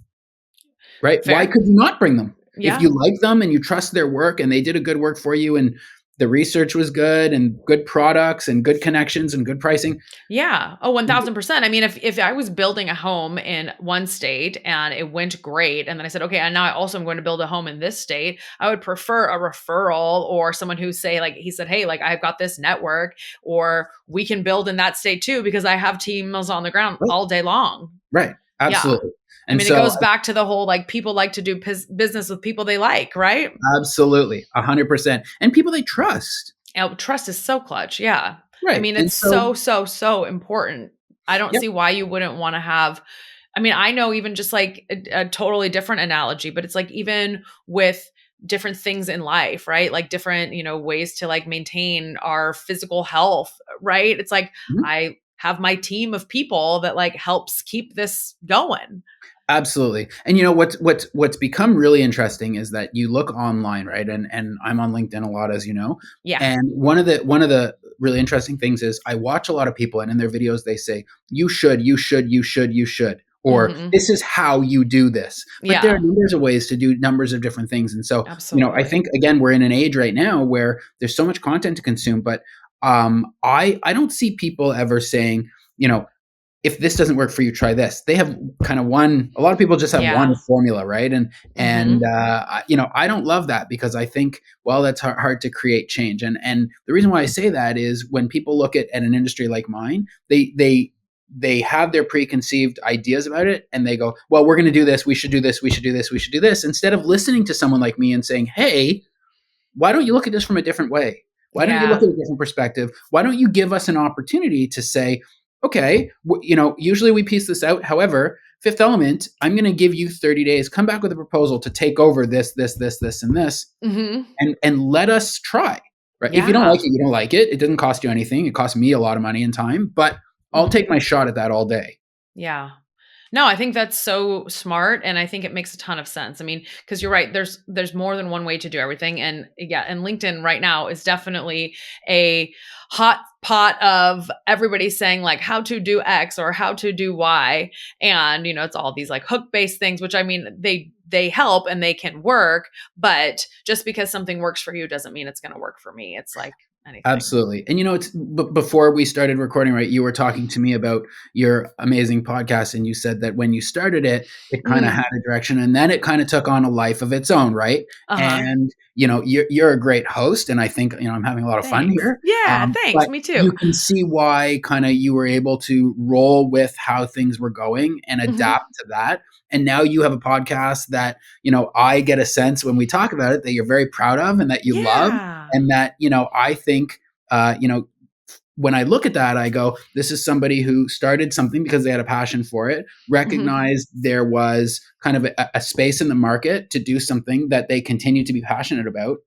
Right? Why Fair. could you not bring them? If Yeah. you like them and you trust their work and they did a good work for you and the research was good and good products and good connections and good pricing. Yeah. Oh, 1000%. I mean, if I was building a home in one state and it went great, and then I said, okay, and now I also am going to build a home in this state, I would prefer a referral or someone who say, like, he said, hey, like I've got this network, or we can build in that state too, because I have teams on the ground Right. all day long. Right. Yeah. Absolutely. I And mean, it so goes back to the whole like people like to do business with people they like, right? absolutely 100%. And people they trust. Trust is so clutch. Yeah. I Right. mean, And it's so, so, so, so important. I don't yep. see why you wouldn't want to have. I mean, I know even just like a totally different analogy, but it's like even with different things in life, right? Like different, ways to like maintain our physical health, right? It's like Mhm. I have my team of people that like helps keep this going. Absolutely. And what's become really interesting is that you look online, right? And I'm on LinkedIn a lot, as you know. Yeah. And one of the really interesting things is I watch a lot of people, and in their videos they say, you should, you should, you should, you should, or Hmm. this is how you do this. But there are Yeah. numbers of ways to do numbers of different things. And so, I Absolutely. think again we're in an age right now where there's so much content to consume, but I don't see people ever saying, if this doesn't work for you, try this. They have kind of a lot of people just have one Yeah. formula, right? And Hmm. I don't love that, because I think, well, that's hard to create change. And the reason why I say that is when people look at an industry like mine, they have their preconceived ideas about it, and they go, well, we're going to do this, we should do this, we should do this, we should do this, instead of listening to someone like me and saying, hey, why don't you look at this from a different way? Why don't you look Yeah. at a different perspective? Why don't you give us an opportunity to say, okay, usually we piece this out. However, fifth element, I'm going to give you 30 days. Come back with a proposal to take over this, this, this, this, and this, Hmm. and let us try. Right? If you don't like Yeah. it, you don't like it. It doesn't cost you anything. It costs me a lot of money and time, but I'll Hmm. take my shot at that all day. Yeah. No, I think that's so smart, and I think it makes a ton of sense. I mean, because you're right, there's more than one way to do everything, and yeah, and LinkedIn right now is definitely a hot pot of everybody saying like how to do X or how to do Y, and it's all these like hook based things, which I mean they help and they can work, but just because something works for you doesn't mean it's going to work for me. It's like anything. Absolutely. And it's before we started recording, right? You were talking to me about your amazing podcast, and you said that when you started it, it kind of had Mm. a direction, and then it kind of took on a life of its own, right? Uh-huh. And you're a great host, and I think I'm having a lot of fun Thanks. here. Yeah, thanks. But Me you too. can see why kind of you were able to roll with how things were going and Mhm. adapt to that. And now you have a podcast that I get a sense when we talk about it that you're very proud of and that you love, Yeah. and that I think when I look at that, I go, this is somebody who started something because they had a passion for it, Mhm. recognized there was kind of a space in the market to do something that they continue to be passionate about.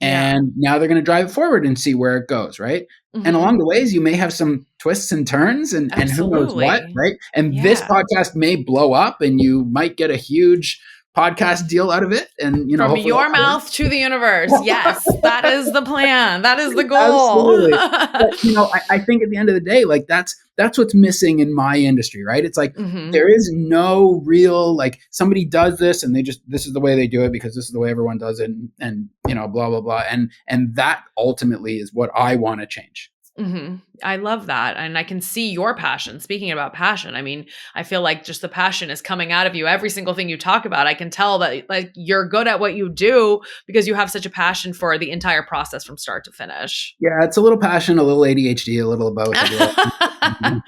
Yeah. And now they're going to drive it forward and see where it goes, right? And Mhm. along the ways, you may have some twists and turns and who knows what, Absolutely. right? And this Yeah. podcast may blow up and you might get a huge podcast deal out of it. And, From hopefully your that mouth to the universe. Yes, that is the plan. That is the goal. Absolutely. But, I think at the end of the day, like that's what's missing in my industry, right? It's like Mhm. there is no real, like, somebody does this and this is the way they do it because this is the way everyone does it, and blah blah blah. And that ultimately is what I want to change. Mhm. I love that, and I can see your passion. Speaking about passion, I mean, I feel like just the passion is coming out of you. Every single thing you talk about, I can tell that, like, you're good at what you do because you have such a passion for the entire process from start to finish. Yeah, it's a little passion, a little ADHD, a little of both, I guess.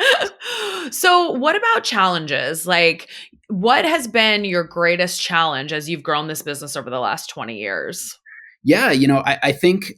Mhm. So, what about challenges? Like, what has been your greatest challenge as you've grown this business over the last 20 years? Yeah, I think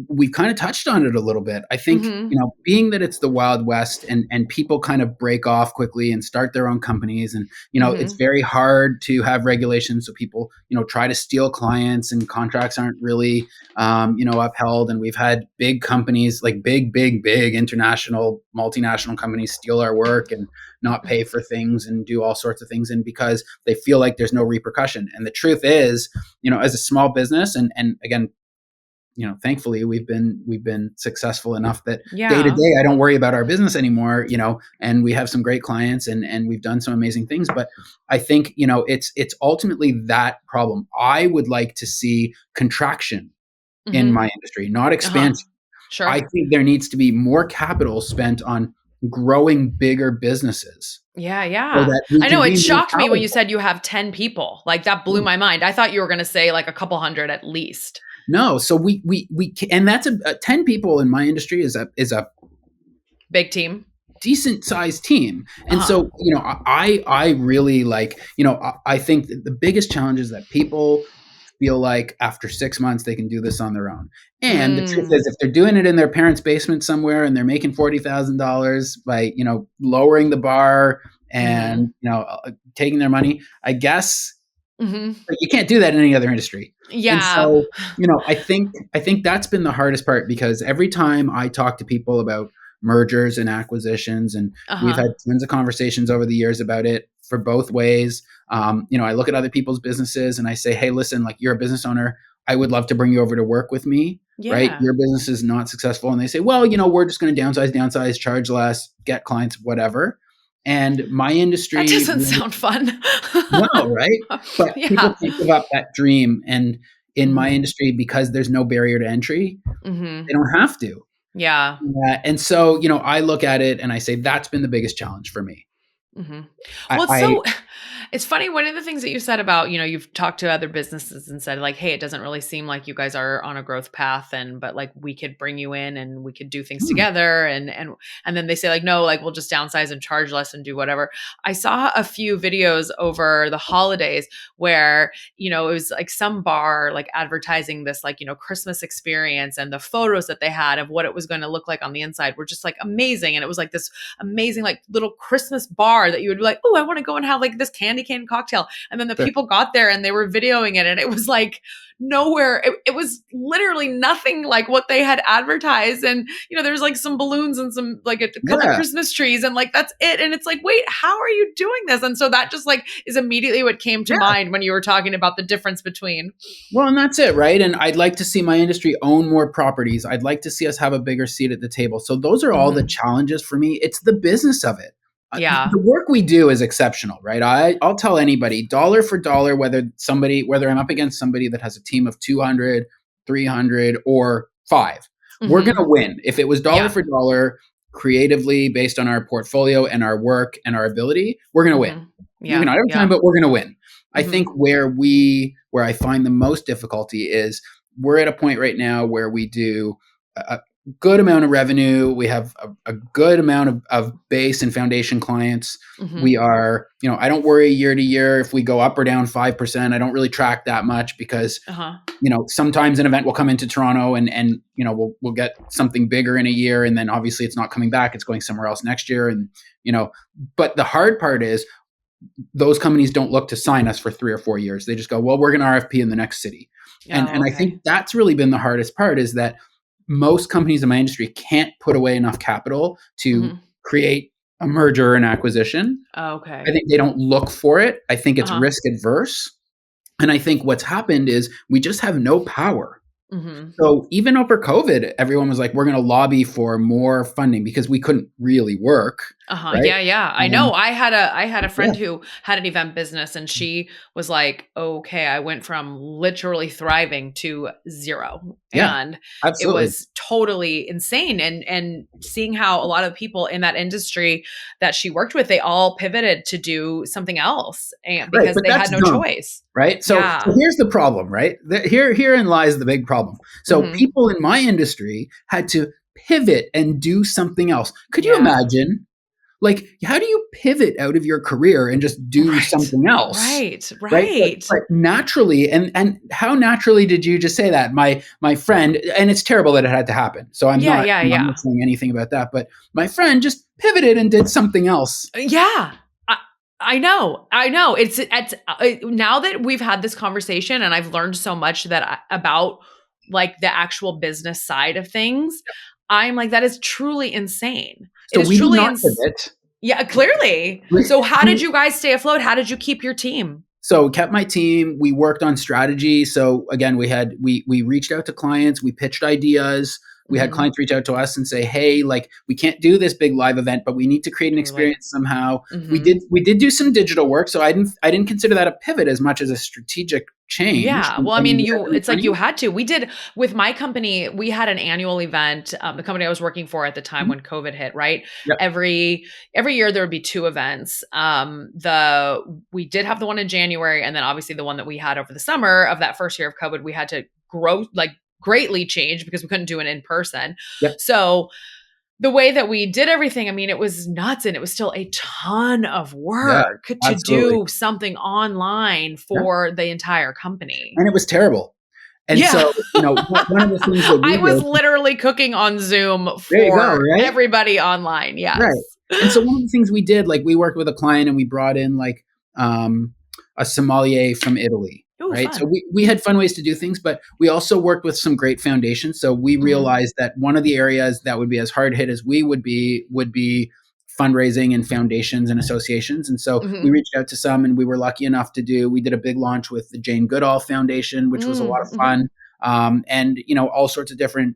we've kind of touched on it a little bit. I think, Mhm. being that it's the Wild West and people kind of break off quickly and start their own companies, and it's Mhm. very hard to have regulations, so people try to steal clients, and contracts aren't really upheld. And we've had big companies, like big international multinational companies, steal our work and not pay for things and do all sorts of things, and because they feel like there's no repercussion. And the truth is, as a small business, and again, thankfully we've been successful enough that day to Yeah. day I don't worry about our business anymore, and we have some great clients, and we've done some amazing things. But I think it's ultimately that problem. I would like to see contraction in Mhm. my industry, not Uh-huh. expansion. I Sure. think there needs to be more capital spent on growing bigger businesses Yeah, so yeah. that we I can know it be more shocked me when you powerful. said you have 10 people. Like, that blew my mind. I thought you were gonna say, like, a couple hundred at least. No, so and that's a 10 people in my industry is a Big team? decent sized team. And Uh-huh. so, I really like, I think that the biggest challenge is that people feel like after 6 months they can do this on their own. And the truth Mm. is, if they're doing it in their parents' basement somewhere and they're making $40,000 by, lowering the bar Mhm. and, taking their money, I guess. Mhm. But you can't do that in any other industry. And Yeah. so, I think that's been the hardest part, because every time I talk to people about mergers and acquisitions, and we've Uh-huh. had tons of conversations over the years about it for both ways. I look at other people's businesses and I say, hey, listen, like, you're a business owner. I would love to bring you over to work with me, right? Yeah. Your business is not successful. And they say, well, we're just going to downsize, charge less, get clients, whatever. And my That industry, doesn't sound fun. no, right? But people Yeah. can't give up that dream, and in my Mhm. industry, because there's no barrier to entry, Mhm. they don't have to. Yeah. And so, I look at it and I say that's been the biggest challenge for me. Mhm. I Well, it's I so it's funny, one of the things that you said about, you've talked to other businesses and said, like, "Hey, it doesn't really seem like you guys are on a growth path, and but, like, we could bring you in and we could do things hmm, together," and then they say, like, "No, like, we'll just downsize and charge less and do whatever." I saw a few videos over the holidays where, it was like some bar, like, advertising this, like, Christmas experience, and the photos that they had of what it was gonna look like on the inside were just, like, amazing, and it was like this amazing, like, little Christmas bar that you would be like, "Oh, I want to go and have, like, this candy cane cocktail." And then the sure. people got there and they were videoing it, and it was like nowhere. It was literally nothing like what they had advertised. And there's like some balloons and some, like, a couple Yeah, Christmas trees, and, like, that's it. And it's like, wait, how are you doing this? And so that just, like, is immediately what came to yeah. mind when you were talking about the difference between. Well, and that's it, right? And I'd like to see my industry own more properties. I'd like to see us have a bigger seat at the table. So those are all the Mhm. challenges for me. It's the business of it. Yeah. The work we do is exceptional, right? I'll tell anybody, dollar for dollar, whether I'm up against somebody that has a team of 200, 300, or five. we're going Mhm. to win. If it was dollar Yeah. for dollar, creatively based on our portfolio and our work and our ability, we're going to win. Mhm. Maybe Yeah. not every time, Yeah. but we're going to win. I think Mhm. where I find the most difficulty is we're at a point right now where we do a good amount of revenue. We have a good amount of base and foundation clients. We Mhm. are, I don't worry year to year if we go up or down 5%. I don't really track that much because Uh-huh. sometimes an event will come into Toronto and we'll get something bigger in a year, and then obviously it's not coming back, it's going somewhere else next year. And but the hard part is those companies don't look to sign us for 3 or 4 years. They just go, well, we're going to RFP in the next city. And Oh, I think okay. that's really been the hardest part, is that most companies in my industry can't put away enough capital to Mhm. create a merger or an acquisition. I Okay. think they don't look for it. I think it's Uh-huh. risk adverse. And I think what's happened is we just have no power. Mhm. So even over COVID, everyone was like, we're going to lobby for more funding because we couldn't really work, Uh-huh. right? Yeah, yeah. I Um, know. I had a yeah, friend who had an event business and she was like, "Okay, I went from literally thriving to zero." yeah, And it absolutely. was totally insane and seeing how a lot of people in that industry that she worked with, they all pivoted to do something else and Right, because but they that's had no dumb, choice. right? So Yeah. here's the problem, right? Herein lies the big problem. So Mhm. people in my industry had to pivot and do something else. Could you Yeah. imagine? Like, how do you pivot out of your career and just do Right. something else? Right. Right? But, Right. but naturally, and how naturally did you just say that? My friend, and it's terrible that it had to happen. So Yeah, yeah, I'm yeah. not saying anything about that. But my friend just pivoted and did something else. Yeah. I I know. I know. It's now that we've had this conversation and I've learned so much about like the actual business side of things, I'm like that is truly insane. It So is we did truly not pivot. yeah, clearly. So how did you guys stay afloat? How did you keep your team? So kept my team. We worked on strategy. So again, we reached out to clients. We pitched ideas. We had Mhm. clients reach out to us and say, "Hey, like we can't do this big live event, but we need to create an Totally. experience somehow." We Mhm. did we did do some digital work. So I didn't consider that a pivot as much as a strategic change. Yeah. And, Well, I and mean, you guys are it's like you money. had to. We did with my company, we had an annual event. The company I was working for at the time Mhm. when COVID hit, right? Yep. Every year there would be two events. The we did have the one in January, and then obviously the one that we had over the summer of that first year of COVID, we had to grow like greatly change because we couldn't do it in person. Yep. So the way that we did everything, I mean, it was nuts and it was still a ton of Yeah. work to Absolutely. do something online Yeah. for the entire company. And it was terrible. And Yeah. so, one of the things that I we was did. literally cooking on Zoom There you go. for Right. everybody online. Yes. Right. And so one of the things we did, like we worked with a client and we brought in like a sommelier from Italy, Ooh, right? So fun. we had fun ways to do things, but we also worked with some great foundations. So we Mhm. realized that one of the areas that would be as hard hit as we would be fundraising and foundations and associations. And so we Mhm. reached out to some, and we were lucky enough we did a big launch with the Jane Goodall Foundation, which was a lot of Mhm. fun. And all sorts of different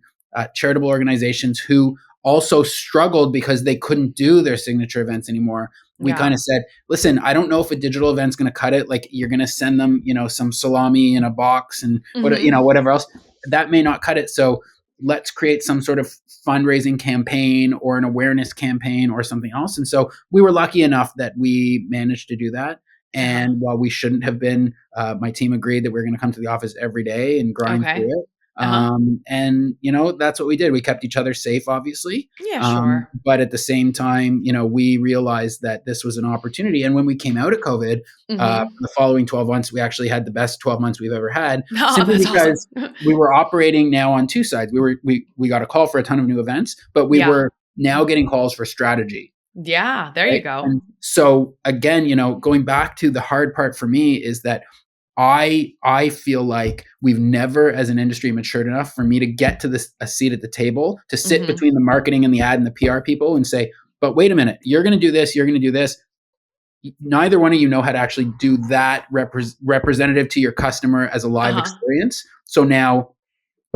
charitable organizations who also struggled because they couldn't do their signature events anymore. We kind Yeah. of said, listen, I don't know if a digital event's going to cut it. Like you're going to send them, some salami in a box and Mhm. whatever else. That may not cut it. So let's create some sort of fundraising campaign or an awareness campaign or something else. And so we were lucky enough that we managed to do that. Uh-huh. And while we shouldn't have been, my team agreed that we are going to come to the office every day and grind through Okay. it. Uh-huh. And that's what we did. We kept each other safe, obviously. Yeah, sure. But at the same time, we realized that this was an opportunity. And when we came out of COVID, Mhm. the following 12 months, we actually had the best 12 months we've ever had, Oh, simply that's awesome. because we were operating now on two sides. We got a call for a ton of new events, but we Yeah. were now getting calls for strategy. Yeah, there you Right. go. And so again, going back to the hard part for me is that I feel like we've never as an industry matured enough for me to get to a seat at the table to sit Mhm. between the marketing and the ad and the PR people and say, but wait a minute, you're going to do this, you're going to do this. Neither one of you know how to actually do that representative to your customer as a live Uh-huh. experience. So now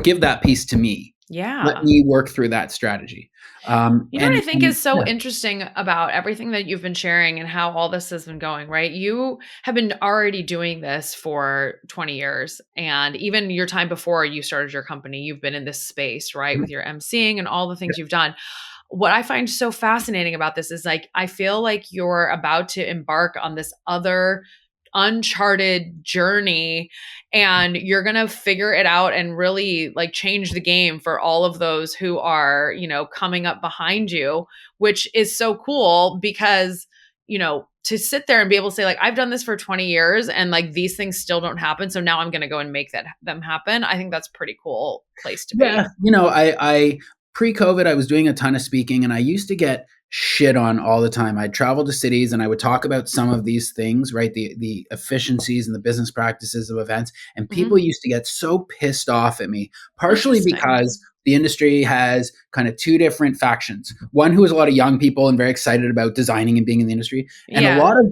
give that piece to me. Let Yeah. me work through that strategy. You know what I And think is so yeah. interesting about everything that you've been sharing and how all this has been going, right? You have been already doing this for 20 years. And even your time before you started your company, you've been in this space, right? Mhm. With your emceeing and all the Yeah. things you've done. What I find so fascinating about this is like, I feel like you're about to embark on this other uncharted journey and you're going to figure it out and really like change the game for all of those who are, coming up behind you, which is so cool because, to sit there and be able to say like I've done this for 20 years and like these things still don't happen, so now I'm going to go and make them happen. I think that's a pretty cool place to Yeah, be. I pre-COVID, I was doing a ton of speaking, and I used to get shit on all the time. I'd travel to cities and I would talk about some of these things, right? The efficiencies and the business practices of events, and people Mhm. used to get so pissed off at me, partially Interesting. because the industry has kind of two different factions. One who is a lot of young people and very excited about designing and being in the industry, and a Yeah. lot of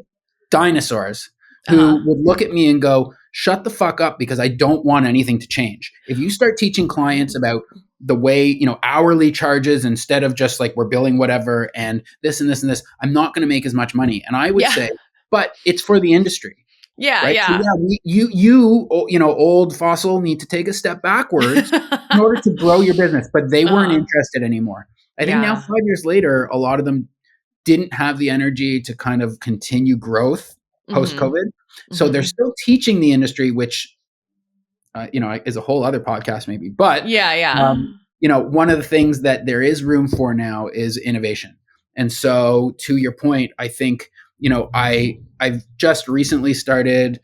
dinosaurs who Uh-huh. would look at me and go, shut the fuck up because I don't want anything to change. If you start teaching clients about the way, hourly charges instead of just like we're billing whatever and this and this and this, I'm not going to make as much money. And I would Yeah. say, but it's for the industry, Yeah, right? So yeah. yeah, old fossil need to take a step backwards in order to grow your business, but they weren't Uh-huh. interested anymore. I think now Yeah. 5 years later, a lot of them didn't have the energy to kind of continue growth post Mhm. COVID. So they're Mhm. still teaching the industry, which is a whole other podcast maybe. But Yeah, yeah. one of the things that there is room for now is innovation. And so, to your point, I think I've just recently started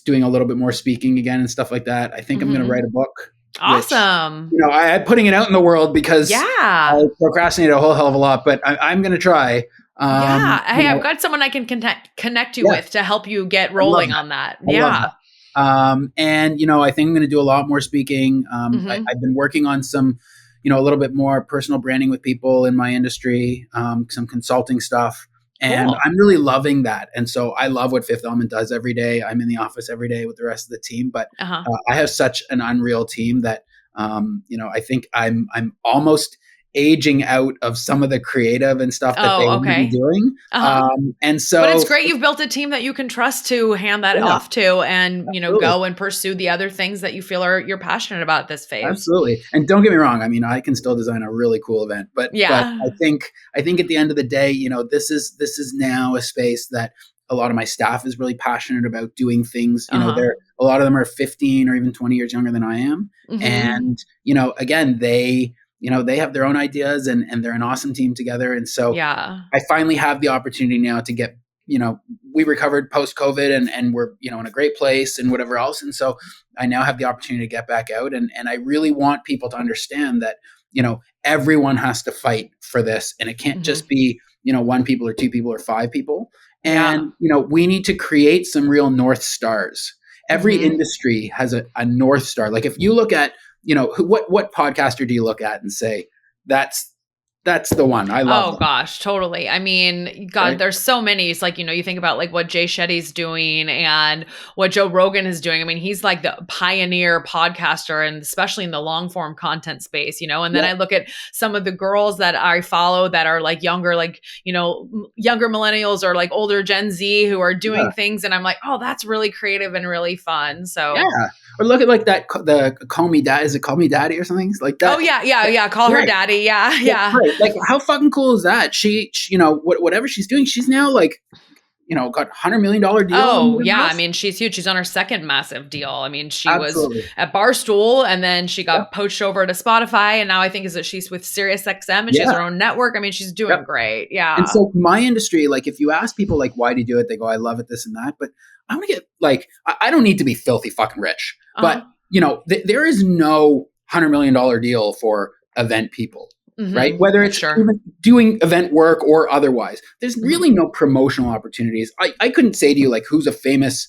doing a little bit more speaking again and stuff like that. I think I'm going to write Mhm. a book, which Awesome. I'm putting it out in the world because I Yeah. procrastinate a whole hell of a lot. But I'm going to try. Yeah. You Hey, I've know, got someone I can connect you yeah, with to help you get I love rolling that. on that. I love Yeah. that. And I think I'm going to do a lot more speaking. Mhm. I've been working on some, a little bit more personal branding with people in my industry, some consulting stuff, and Cool. I'm really loving that. And so I love what Fifth Element does every day. I'm in the office every day with the rest of the team, but Uh-huh. I have such an unreal team that, I think I'm almost aging out of some of the creative and stuff that they Oh, want to be okay. doing. Uh-huh. And But it's so, great you've built a team that you can trust to hand that yeah, off to and, absolutely. go and pursue the other things that you feel you're passionate about this phase. Absolutely. And don't get me wrong, I mean, I can still design a really cool event, but Yeah. I think at the end of the day, this is now a space that a lot of my staff is really passionate about doing things. Uh-huh. They're a lot of them are 15 or even 20 years younger than I am. Mhm. And, again, they have their own ideas and they're an awesome team together. And so Yeah. I finally have the opportunity now to get, we recovered post COVID and we're, in a great place and whatever else. And so I now have the opportunity to get back out. And I really want people to understand that, everyone has to fight for this. And it can't Mhm. just be, one people or two people or five people. Yeah. And, we need to create some real North Stars. Every Mhm. industry has a North Star. Like if you look at, what podcaster do you look at and say, that's the one. I love Oh them. gosh, totally. I mean, God, Right? there's so many. It's like, you think about like what Jay Shetty's doing and what Joe Rogan is doing. I mean, he's like the pioneer podcaster and especially in the long form content space, and then Yeah. I look at some of the girls that I follow that are like younger, like, younger millennials or like older Gen Z who are Yeah. doing things. And I'm like, oh, that's really creative and really fun. Yeah. So, Or look at like that, the Call Me Dad. Is it Call Me Daddy or something? It's like oh that. yeah, yeah, yeah. Call her Right. daddy. Yeah, Yeah. yeah. Right. Like how fucking cool is that? She whatever she's doing, she's now like, got $100 million deal and Oh, whatever yeah. I else. mean, she's huge. She's on her second massive deal. I mean, she was Absolutely. at Barstool and then she Yep. got poached over to Spotify. And now I think is that she's with SiriusXM and she has Yeah. her own network. I mean, she's doing Yep. great. And Yeah. so my industry, like if you ask people like why do you do it, they go, I love it, this and that. But I want to get like I don't need to be filthy fucking rich. Uh-huh. But there is no $100 million deal for event people. Right? Mm-hmm. Whether it's Sure. even doing event work or otherwise, there's Mm-hmm. really no promotional opportunities. I couldn't say to you like who's a famous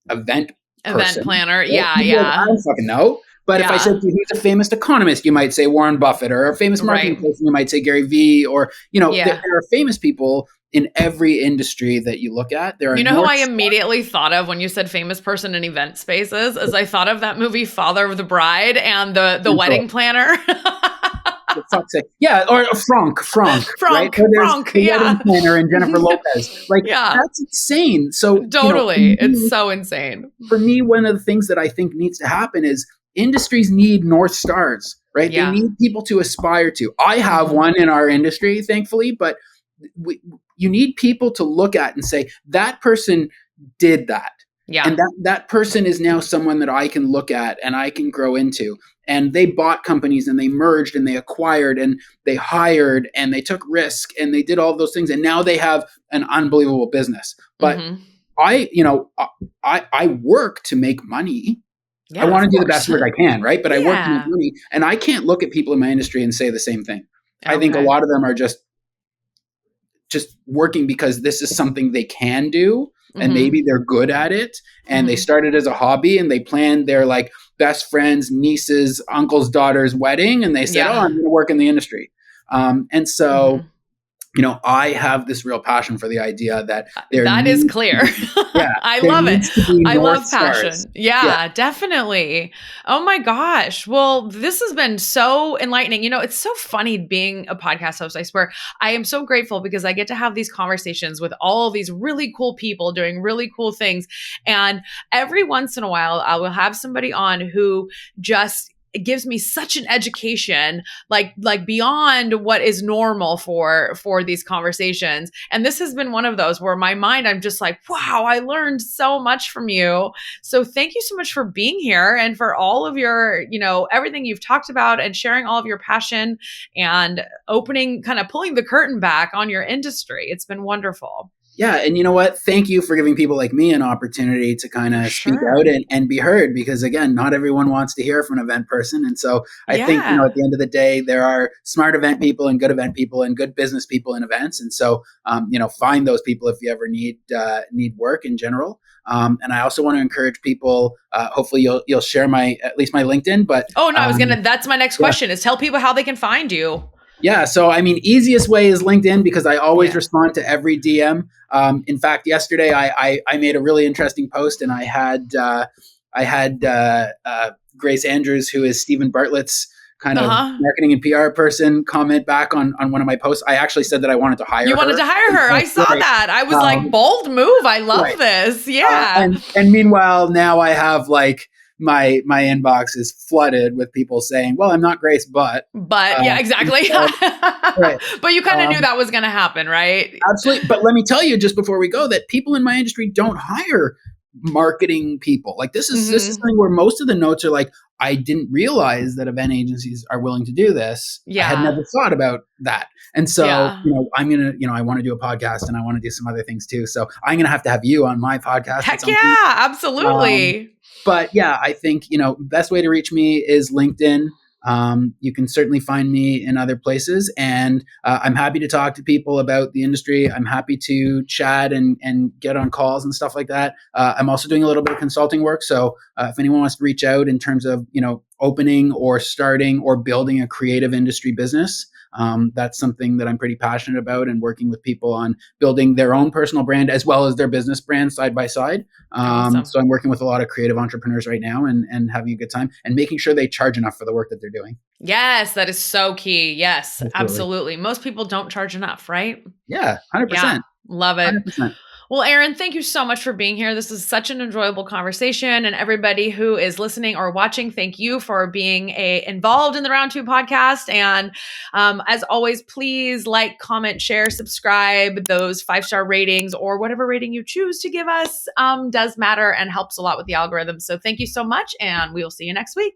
event Event person. planner. Right? Yeah. You'd be like, I Yeah. don't fucking know. But if I said Yeah. to you, who's a famous economist, you might say Warren Buffett, or a famous marketing Right. person, you might say Gary Vee, or there Yeah. are famous people in every industry that you look at, there are You know who North I Stars. immediately thought of when you said famous person in event spaces? As I thought of that movie Father of the Bride and the wedding planner. For fuck's sake. Yeah, or Franck, right? Or there's Franck, the wedding yeah. planner and Jennifer Lopez. Like, Yeah, that's insane. So, totally. It's so insane. for me, one of the things that I think needs to happen is industries need North Stars, right? They Yeah. need people to aspire to. I have Mhm. one in our industry, thankfully, but you need people to look at and say, that person did that. Yeah. And that person is now someone that I can look at and I can grow into. And they bought companies and they merged and they acquired and they hired and they took risk and they did all of those things. And now they have an unbelievable business. But Mhm. I work to make money. Yeah, I want to of do the course. best work I can, right? But I work to make Yeah. money, and I can't look at people in my industry and say the same thing. I think a Okay. lot of them are just working because this is something they can do, and maybe Mhm. they're good at it, and they Mhm. started as a hobby, and they planned their like best friend's niece's uncle's daughter's wedding, and they said, "Oh, Yeah. I'm going to work in the industry." And so Mhm. I have this real passion for the idea that there That is needs to clear. be, yeah, I there love it. needs to be I North love Stars. passion. Yeah. Yeah, definitely. Oh my gosh. Well, this has been so enlightening. It's so funny being a podcast host. I swear, I am so grateful because I get to have these conversations with all of these really cool people doing really cool things. And every once in a while, I will have somebody on who just it gives me such an education like beyond what is normal for these conversations. And this has been one of those where my mind, I'm just like, wow, I learned so much from you. So thank you so much for being here and for all of your, everything you've talked about and sharing all of your passion and kind of pulling the curtain back on your industry. It's been wonderful. Yeah. And you know what? Thank you for giving people like me an opportunity to kind of speak Sure. out and be heard, because again, not everyone wants to hear from an event person. And so I think, Yeah. at the end of the day, there are smart event people and good business people in events. And so, find those people if you ever need work in general. And I also want to encourage people, hopefully you'll share at least my LinkedIn, but Oh no, that's my next question is tell people how they can find you. yeah. So, I mean, easiest way is LinkedIn because I always Yeah. respond to every DM. In fact, yesterday I made a really interesting post, and I had Grace Andrews, who is Stephen Bartlett's kind of marketing and PR person, comment back on one of my posts. I actually said that I wanted to hire her. You wanted to hire her. I saw that. I was like, bold move. I love this. Yeah. And meanwhile, now I have like my inbox is flooded with people saying, "Well, I'm not Grace, but." Yeah, exactly. Right. But you kind of knew that was going to happen, right? Absolutely. But let me tell you, just before we go, that people in my industry don't hire marketing people. Like this is something where most of the notes are like, I didn't realize that event agencies are willing to do this. Yeah. I had never thought about that. And so, Yeah. I'm going to, I want to do a podcast and I want to do some other things too. So I'm going to have you on my podcast. Heck yeah, absolutely. But yeah, I think, best way to reach me is LinkedIn. You can certainly find me in other places, and I'm happy to talk to people about the industry. I'm happy to chat and get on calls and stuff like that. I'm also doing a little bit of consulting work. So if anyone wants to reach out in terms of, opening or starting or building a creative industry business, that's something that I'm pretty passionate about, and working with people on building their own personal brand as well as their business brand side by side. Awesome. So I'm working with a lot of creative entrepreneurs right now and having a good time and making sure they charge enough for the work that they're doing. Yes, that is so key. Yes, absolutely. Most people don't charge enough, right? Yeah, 100%. Yeah, love it. 100%. Well, Aaron, thank you so much for being here. This is such an enjoyable conversation. And everybody who is listening or watching, thank you for being involved in the Round 2 podcast. And as always, please like, comment, share, subscribe. Those 5-star ratings or whatever rating you choose to give us does matter and helps a lot with the algorithm. So thank you so much. And we will see you next week.